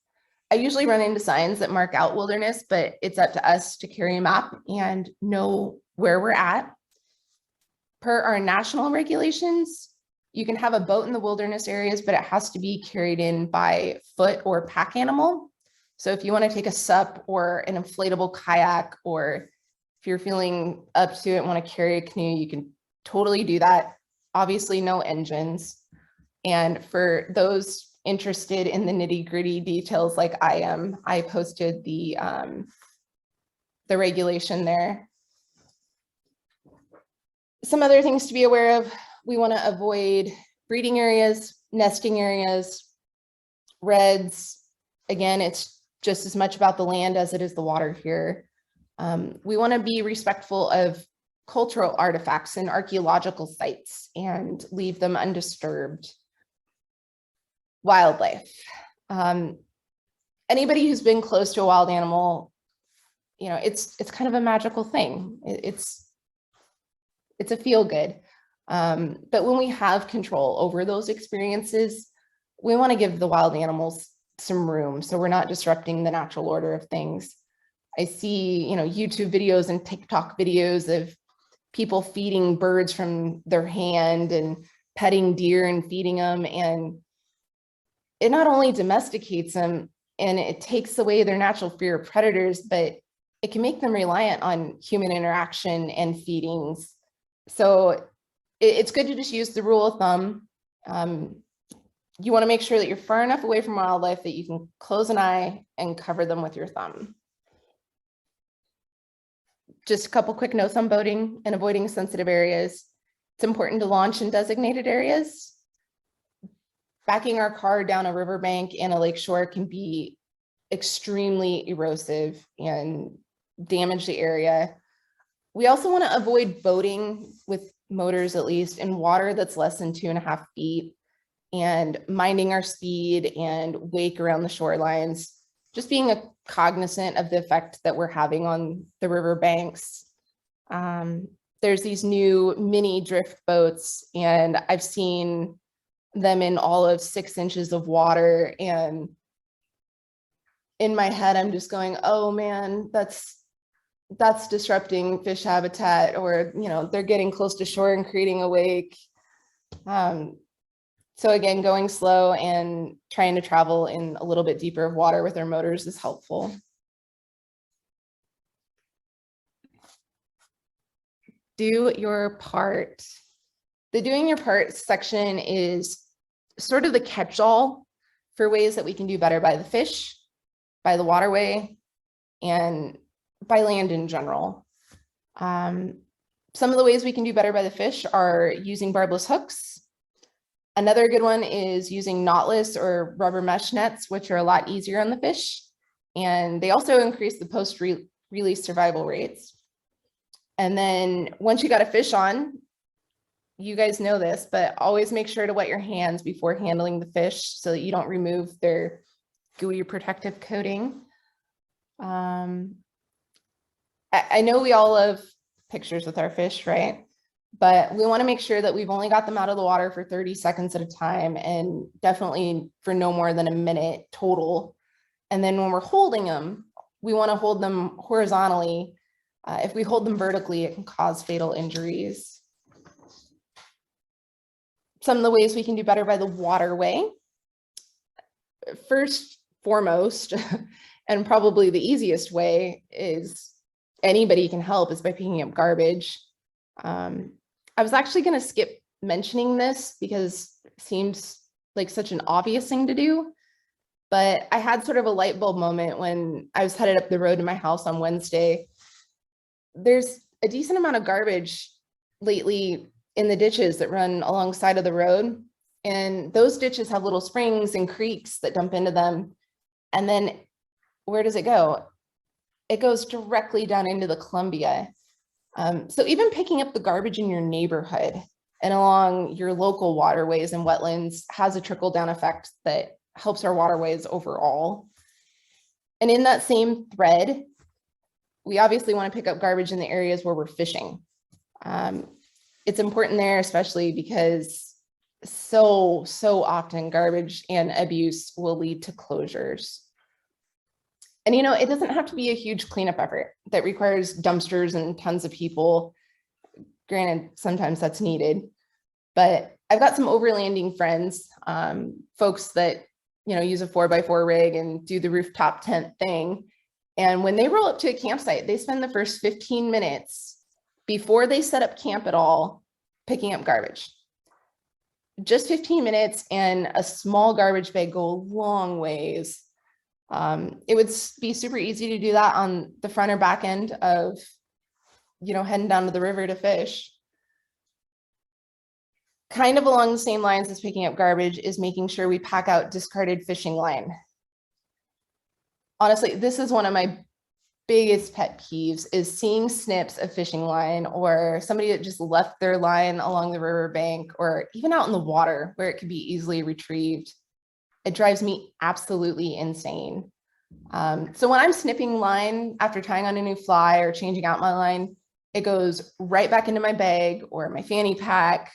I usually run into signs that mark out wilderness, but it's up to us to carry a map and know where we're at. Per our national regulations, You can have a boat in the wilderness areas, but it has to be carried in by foot or pack animal. So if you want to take a sup or an inflatable kayak, or if you're feeling up to it and want to carry a canoe, you can totally do that. Obviously, no engines. And for those interested in the nitty-gritty details like I am, I posted the regulation there. Some other things to be aware of: we want to avoid breeding areas, nesting areas, reds. Again, it's just as much about the land as it is the water here. We want to be respectful of cultural artifacts and archaeological sites and leave them undisturbed. Wildlife. Anybody who's been close to a wild animal, you know, it's kind of a magical thing. It's a feel good. But when we have control over those experiences, we want to give the wild animals some room, so we're not disrupting the natural order of things. I see, you know, YouTube videos and TikTok videos of people feeding birds from their hand and petting deer and feeding them, and it not only domesticates them and it takes away their natural fear of predators, but it can make them reliant on human interaction and feedings. So it's good to just use the rule of thumb. You want to make sure that you're far enough away from wildlife that you can close an eye and cover them with your thumb. Just a couple quick notes on boating and avoiding sensitive areas. It's important to launch in designated areas. Backing our car down a riverbank and a lake shore can be extremely erosive and damage the area. We also want to avoid boating with motors, at least in water that's less than 2.5 feet, and minding our speed and wake around the shorelines, just being cognizant of the effect that we're having on the river banks. There's these new mini drift boats, and I've seen them in all of 6 inches of water, and in my head I'm just going, oh man, that's disrupting fish habitat, or, you know, they're getting close to shore and creating a wake. So again, going slow and trying to travel in a little bit deeper of water with our motors is helpful. Do your part. The doing your part section is sort of the catch-all for ways that we can do better by the fish, by the waterway, and by land in general. Some of the ways we can do better by the fish are using barbless hooks. Another good one is using knotless or rubber mesh nets, which are a lot easier on the fish. And they also increase the post-release survival rates. And then once you got a fish on, you guys know this, but always make sure to wet your hands before handling the fish so that you don't remove their gooey protective coating. I know we all love pictures with our fish, right? But we want to make sure that we've only got them out of the water for 30 seconds at a time, and definitely for no more than a minute total. And then when we're holding them, we want to hold them horizontally. If we hold them vertically, it can cause fatal injuries. Some of the ways we can do better by the waterway. First, foremost, and probably the easiest way is anybody can help is by picking up garbage. I was actually going to skip mentioning this because it seems like such an obvious thing to do, but I had sort of a light bulb moment when I was headed up the road to my house on Wednesday. There's a decent amount of garbage lately in the ditches that run alongside of the road, and those ditches have little springs and creeks that dump into them. And then where does it go? It goes directly down into the Columbia. So even picking up the garbage in your neighborhood and along your local waterways and wetlands has a trickle-down effect that helps our waterways overall. And in that same thread, we obviously want to pick up garbage in the areas where we're fishing. It's important there, especially because so often garbage and abuse will lead to closures. And, you know, it doesn't have to be a huge cleanup effort that requires dumpsters and tons of people. Granted, sometimes that's needed, but I've got some overlanding friends, folks that, use a 4x4 rig and do the rooftop tent thing. And when they roll up to a campsite, they spend the first 15 minutes before they set up camp at all, picking up garbage. Just 15 minutes and a small garbage bag go a long ways. It would be super easy to do that on the front or back end of, heading down to the river to fish. Kind of along the same lines as picking up garbage is making sure we pack out discarded fishing line. Honestly, this is one of my biggest pet peeves, is seeing snips of fishing line or somebody that just left their line along the riverbank or even out in the water where it could be easily retrieved. It drives me absolutely insane. So when I'm snipping line after tying on a new fly or changing out my line, it goes right back into my bag or my fanny pack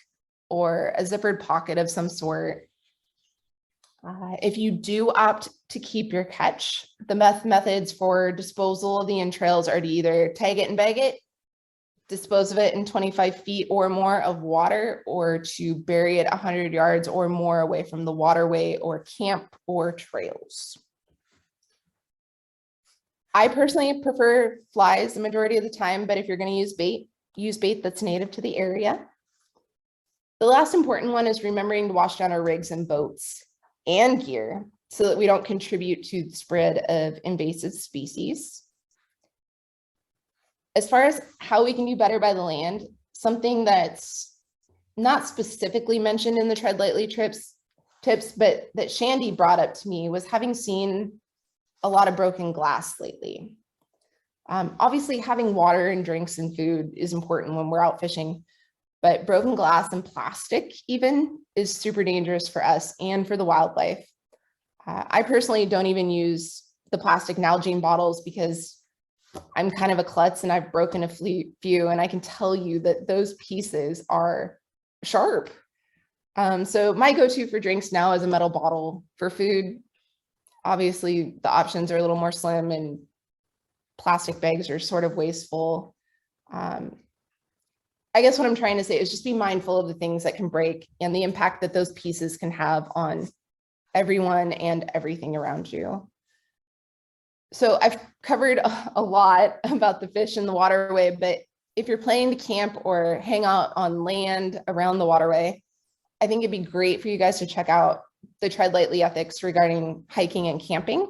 or a zippered pocket of some sort. If you do opt to keep your catch, the methods for disposal of the entrails are to either tag it and bag it, dispose of it in 25 feet or more of water, or to bury it 100 yards or more away from the waterway or camp or trails. I personally prefer flies the majority of the time, but if you're going to use bait that's native to the area. The last important one is remembering to wash down our rigs and boats and gear so that we don't contribute to the spread of invasive species. As far as how we can do better by the land, something that's not specifically mentioned in the TreadLightly tips, but that Shandy brought up to me was having seen a lot of broken glass lately. Obviously, having water and drinks and food is important when we're out fishing, but broken glass and plastic even is super dangerous for us and for the wildlife. I personally don't even use the plastic Nalgene bottles because I'm kind of a klutz and I've broken a few, and I can tell you that those pieces are sharp. So my go-to for drinks now is a metal bottle. For food, obviously the options are a little more slim and plastic bags are sort of wasteful. I guess what I'm trying to say is just be mindful of the things that can break and the impact that those pieces can have on everyone and everything around you. So I've covered a lot about the fish in the waterway, but if you're planning to camp or hang out on land around the waterway, I think it'd be great for you guys to check out the TreadLightly ethics regarding hiking and camping.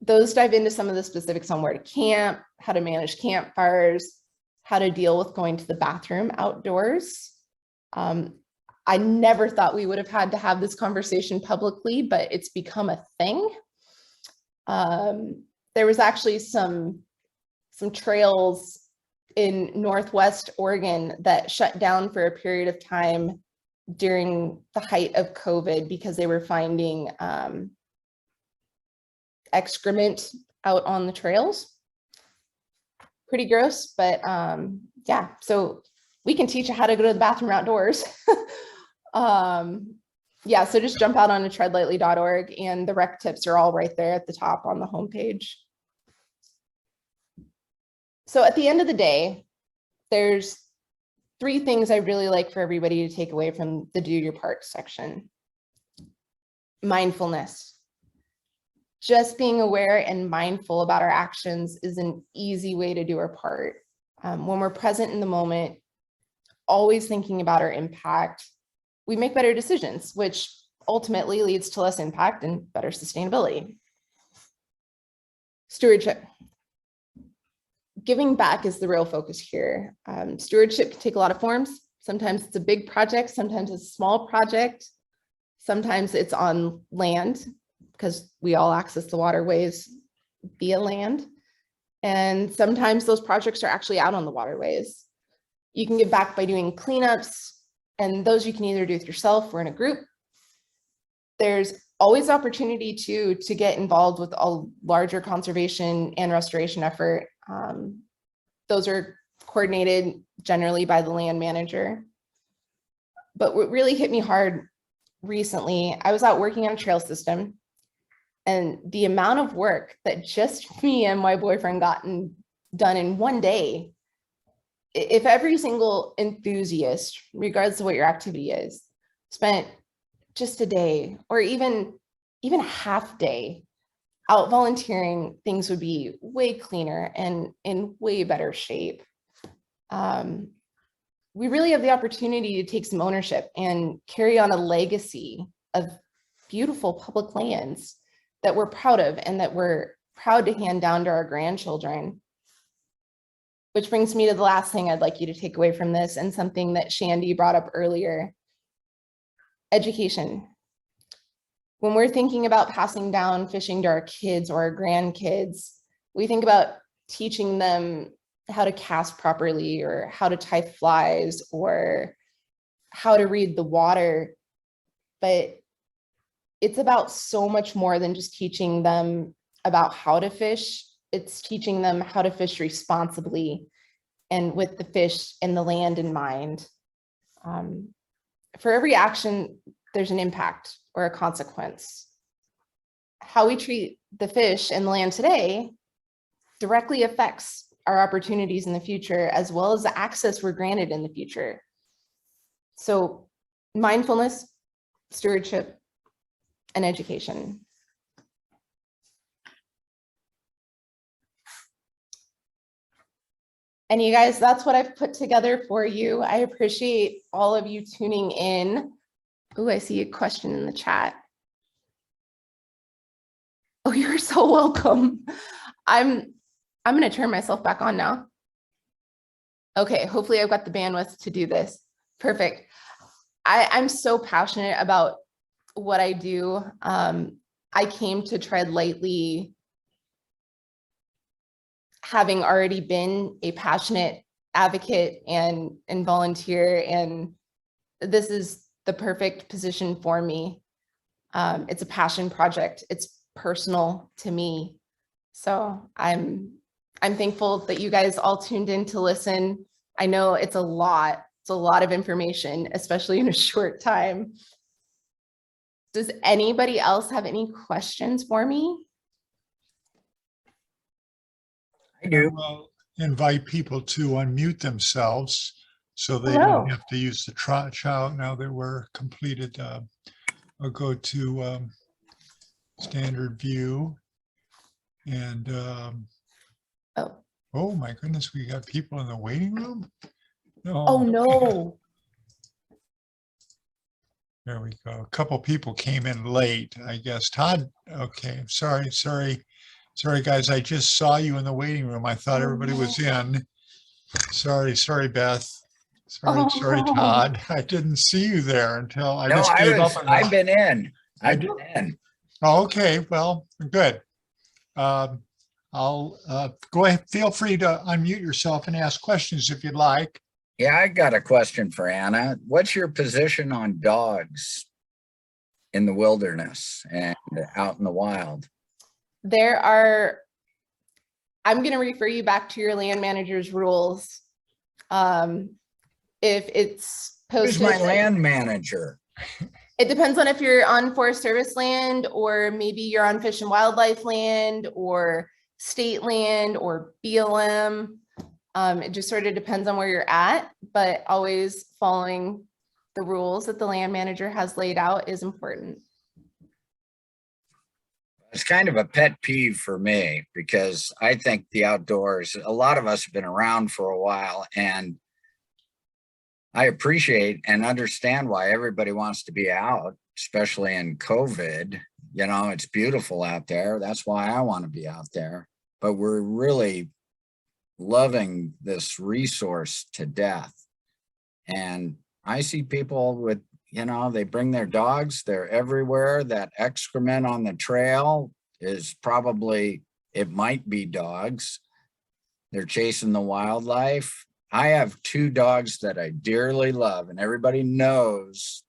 Those dive into some of the specifics on where to camp, how to manage campfires, how to deal with going to the bathroom outdoors. I never thought we would have had to have this conversation publicly, but it's become a thing. There was actually some trails in Northwest Oregon that shut down for a period of time during the height of COVID because they were finding excrement out on the trails. Pretty gross, but yeah, so we can teach you how to go to the bathroom outdoors. Yeah, so just jump out on treadlightly.org and the rec tips are all right there at the top on the homepage. So at the end of the day, there's 3 things I really like for everybody to take away from the do your part section. Mindfulness. Just being aware and mindful about our actions is an easy way to do our part. When we're present in the moment, always thinking about our impact, we make better decisions, which ultimately leads to less impact and better sustainability. Stewardship. Giving back is the real focus here. Stewardship can take a lot of forms. Sometimes it's a big project, sometimes it's a small project, sometimes it's on land because we all access the waterways via land. And sometimes those projects are actually out on the waterways. You can give back by doing cleanups, and those you can either do with yourself or in a group. There's always opportunity to get involved with a larger conservation and restoration effort. Those are coordinated generally by the land manager. But what really hit me hard recently, I was out working on a trail system, and the amount of work that just me and my boyfriend got done in one day, if every single enthusiast, regardless of what your activity is, spent just a day or even a half day out volunteering, things would be way cleaner and in way better shape. We really have the opportunity to take some ownership and carry on a legacy of beautiful public lands that we're proud of and that we're proud to hand down to our grandchildren. Which brings me to the last thing I'd like you to take away from this, and something that Shandy brought up earlier: education. When we're thinking about passing down fishing to our kids or our grandkids, we think about teaching them how to cast properly, or how to tie flies, or how to read the water. But it's about so much more than just teaching them about how to fish. It's teaching them how to fish responsibly and with the fish and the land in mind. For every action, there's an impact or a consequence. How we treat the fish and the land today directly affects our opportunities in the future, as well as the access we're granted in the future. So mindfulness, stewardship, and education. And you guys, that's what I've put together for you. I appreciate all of you tuning in. Oh, I see a question in the chat. Oh, you're so welcome. I'm going to turn myself back on now. Okay, hopefully I've got the bandwidth to do this. Perfect. I'm so passionate about what I do. I came to TreadLightly having already been a passionate advocate and volunteer, and this is the perfect position for me. It's a passion project. It's personal to me. So I'm thankful that you guys all tuned in to listen. I know it's a lot of information, especially in a short time. Does anybody else have any questions for me? I do. We'll invite people to unmute themselves so they Hello. don't have to use the shout now that we're completed. I'll go to standard view and oh my goodness, we got people in the waiting room. No. Oh no. There we go. A couple people came in late, I guess. Todd, okay, sorry, guys. I just saw you in the waiting room. I thought everybody was in. Sorry, Beth. Sorry, no. Todd. I didn't see you there until I No, just gave up. I've been in. I I've did- been in. Oh, okay, well, good. I'll go ahead. Feel free to unmute yourself and ask questions if you'd like. Yeah, I got a question for Anna. What's your position on dogs in the wilderness and out in the wild? I'm going to refer you back to your land manager's rules. If it's Who's posted, my land manager? it depends on if you're on Forest Service land, or maybe you're on Fish and Wildlife land, or state land, or BLM. It just sort of depends on where you're at, but always following the rules that the land manager has laid out is important. It's kind of a pet peeve for me because I think the outdoors, a lot of us have been around for a while, and I appreciate and understand why everybody wants to be out, especially in COVID. You know, it's beautiful out there. That's why I want to be out there. But we're really loving this resource to death. And I see people with, you know, they bring their dogs, they're everywhere. That excrement on the trail is probably, it might be dogs. They're chasing the wildlife. I have 2 dogs that I dearly love, and everybody knows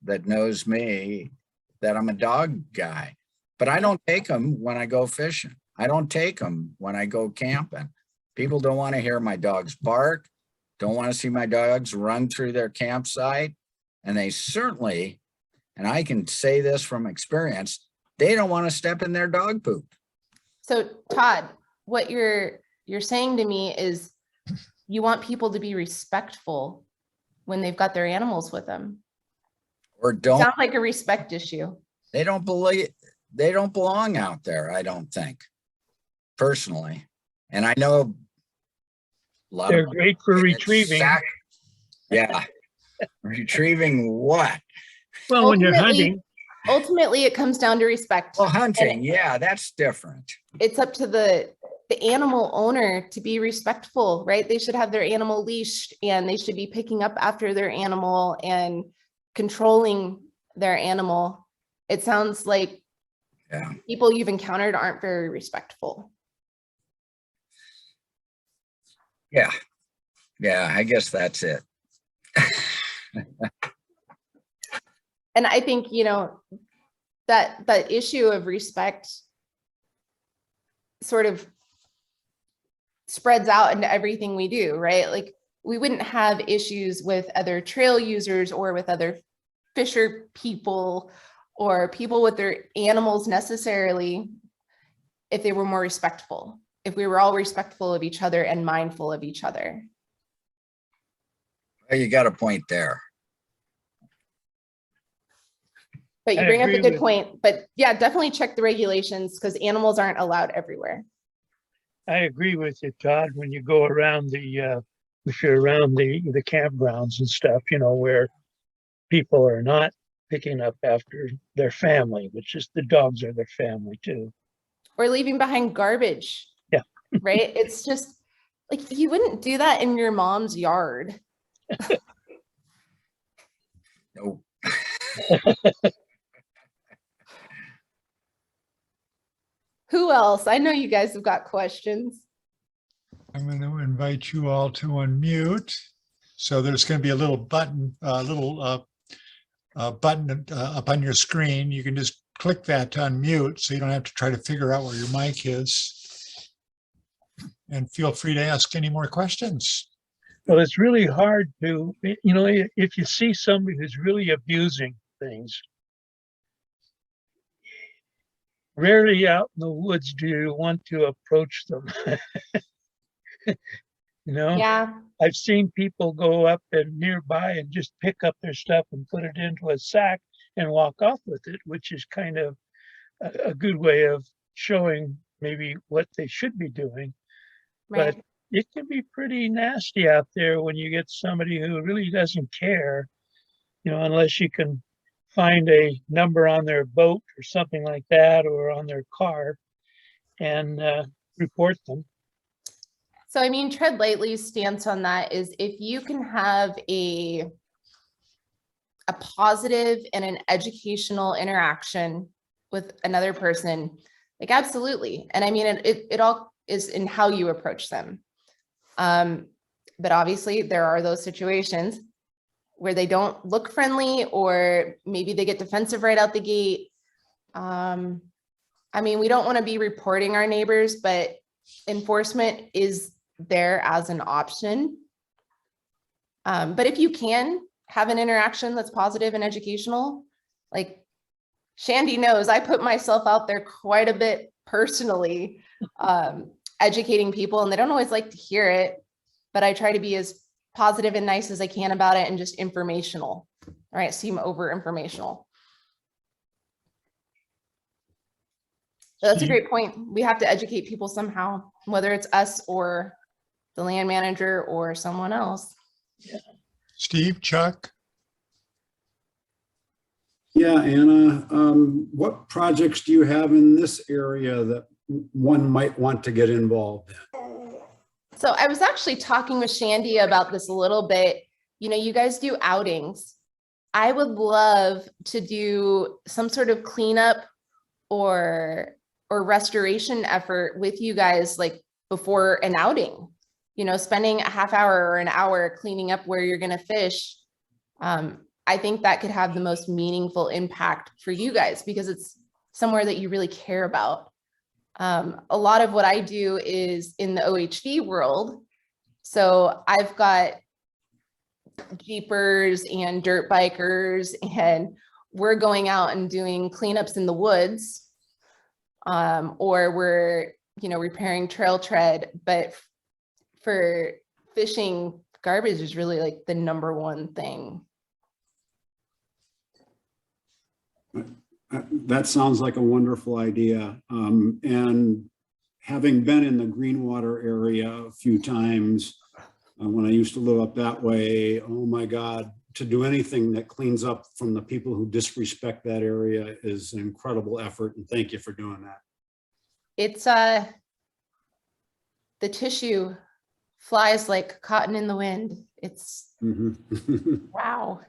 me that I'm a dog guy, but I don't take them when I go fishing. I don't take them when I go camping. People don't want to hear my dogs bark, don't want to see my dogs run through their campsite. And they certainly, and I can say this from experience, they don't want to step in their dog poop. So Todd, what you're saying to me is you want people to be respectful when they've got their animals with them. or don't, Sounds like a respect issue. they don't belong out there, I don't think, personally. And I know a lot They're of. great for it's retrieving. Yeah. Retrieving what? Well, when you're Ultimately- hunting, Ultimately, it comes down to respect. Well, hunting, yeah, that's different. It's up to the animal owner to be respectful, right? They should have their animal leashed and they should be picking up after their animal and controlling their animal. It sounds like Yeah. people you've encountered aren't very respectful. Yeah. Yeah, I guess that's it. And I think, you know, that issue of respect sort of spreads out into everything we do, right? Like we wouldn't have issues with other trail users or with other fisher people or people with their animals necessarily if they were more respectful, if we were all respectful of each other and mindful of each other. Well, you got a point there. But you I bring up a agree good with- point. But yeah, definitely check the regulations because animals aren't allowed everywhere. I agree with you, Todd, when you go around if you're around the campgrounds and stuff, you know, where people are not picking up after their family, which is the dogs are their family too. Or leaving behind garbage. Yeah. Right? It's just like you wouldn't do that in your mom's yard. No. Who else? I know you guys have got questions. I'm going to invite you all to unmute. So there's going to be a little button, button up on your screen. You can just click that to unmute, so you don't have to try to figure out where your mic is. And feel free to ask any more questions. Well, it's really hard to, you know, if you see somebody who's really abusing things, rarely out in the woods do you want to approach them. You know, Yeah. I've seen people go up and nearby and just pick up their stuff and put it into a sack and walk off with it, which is kind of a good way of showing maybe what they should be doing. Right. But it can be pretty nasty out there when you get somebody who really doesn't care, you know, unless you can find a number on their boat or something like that, or on their car and report them. So, I mean, TreadLightly's stance on that is if you can have a positive and an educational interaction with another person, like absolutely. And I mean, it all is in how you approach them. But obviously there are those situations where they don't look friendly or maybe they get defensive right out the gate. I mean, we don't want to be reporting our neighbors, but enforcement is there as an option. But if you can have an interaction that's positive and educational, like Shandy knows, I put myself out there quite a bit personally, educating people, and they don't always like to hear it, but I try to be as positive and nice as I can about it and just informational, right? Seem over informational. So that's a great point. We have to educate people somehow, whether it's us or the land manager or someone else. Steve, Chuck? Yeah, Anna, what projects do you have in this area that one might want to get involved in? So I was actually talking with Shandy about this a little bit. You know, you guys do outings. I would love to do some sort of cleanup or restoration effort with you guys, like before an outing, you know, spending a half hour or an hour cleaning up where you're going to fish. I think that could have the most meaningful impact for you guys because it's somewhere that you really care about. A lot of what I do is in the OHV world. So I've got Jeepers and dirt bikers, and we're going out and doing cleanups in the woods, or we're, you know, repairing trail tread. But for fishing, garbage is really like the number one thing. That sounds like a wonderful idea. And having been in the Greenwater area a few times, when I used to live up that way, oh my God, to do anything that cleans up from the people who disrespect that area is an incredible effort. And thank you for doing that. It's the tissue flies like cotton in the wind. It's wow.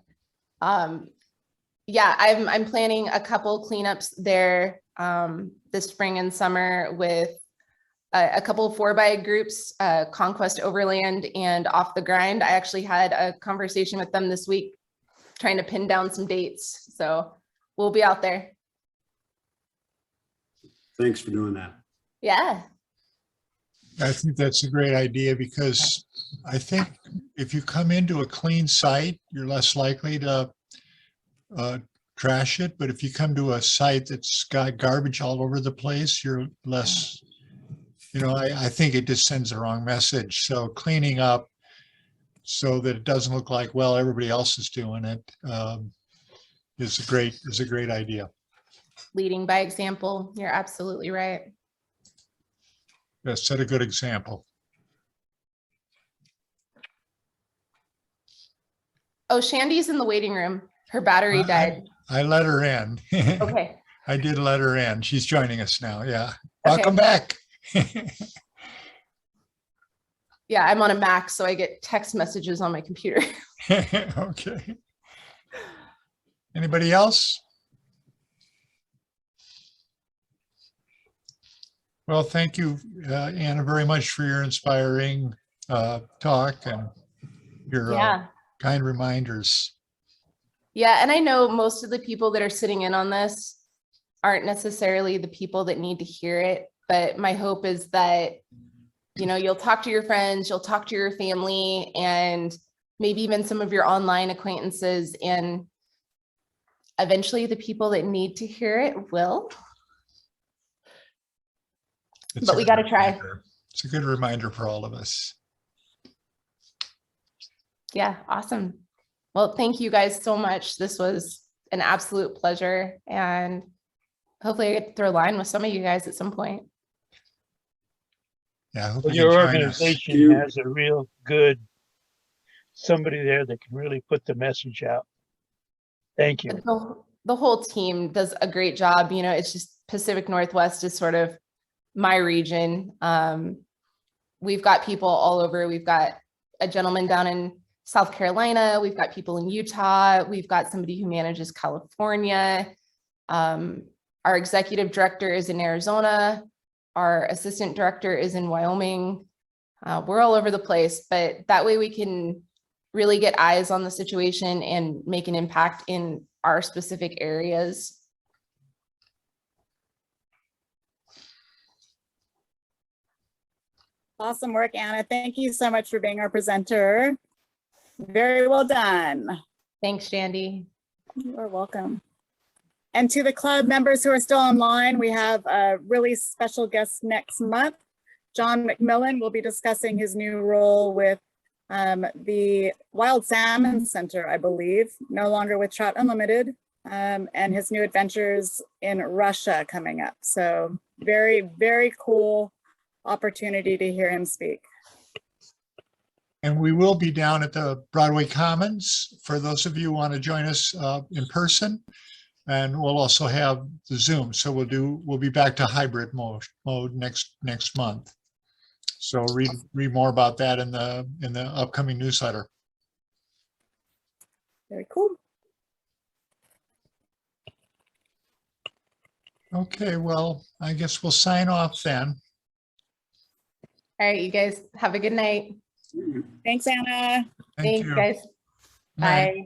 Yeah, I'm planning a couple cleanups there this spring and summer with a couple of 4x groups, Conquest Overland and Off the Grind. I actually had a conversation with them this week, trying to pin down some dates. So we'll be out there. Thanks for doing that. Yeah. I think that's a great idea because I think if you come into a clean site, you're less likely to trash it. But if you come to a site that's got garbage all over the place, you're less, I think it just sends the wrong message. So cleaning up so that it doesn't look like, well, everybody else is doing it, is a great idea. Leading by example. You're absolutely right. Yeah, set a good example. Oh, Shandy's in the waiting room. Her battery died. I let her in. Okay. I did let her in. She's joining us now. Yeah. Okay. Welcome back. Yeah, I'm on a Mac, so I get text messages on my computer. Okay. Anybody else? Well, thank you, Anna, very much for your inspiring talk and your kind reminders. Yeah, and I know most of the people that are sitting in on this aren't necessarily the people that need to hear it, but my hope is that, you'll talk to your friends, you'll talk to your family, and maybe even some of your online acquaintances, and eventually the people that need to hear it will. But we got to try. It's a good reminder for all of us. Yeah, awesome. Well, thank you guys so much. This was an absolute pleasure. And hopefully I get to throw a line with some of you guys at some point. Yeah, I hope Well, you your can join us. organization has a real good somebody there that can really put the message out. Thank you. The whole team does a great job. It's just Pacific Northwest is sort of my region. We've got people all over. We've got a gentleman down in South Carolina. We've got people in Utah. We've got somebody who manages California. Our executive director is in Arizona. Our assistant director is in Wyoming. We're all over the place, but that way we can really get eyes on the situation and make an impact in our specific areas. Awesome work, Anna. Thank you so much for being our presenter. Very well done. Thanks, Shandy. You're welcome. And to the club members who are still online, we have a really special guest next month. John McMillan will be discussing his new role with the Wild Salmon Center, I believe, no longer with Trout Unlimited, and his new adventures in Russia coming up. So very, very cool opportunity to hear him speak. And we will be down at the Broadway Commons for those of you who want to join us in person. And we'll also have the Zoom. So we'll be back to hybrid mode next month. So read more about that in the upcoming newsletter. Very cool. Okay, well, I guess we'll sign off then. All right, you guys have a good night. Thanks, Anna. Thank Thanks, you. guys. Night. Bye.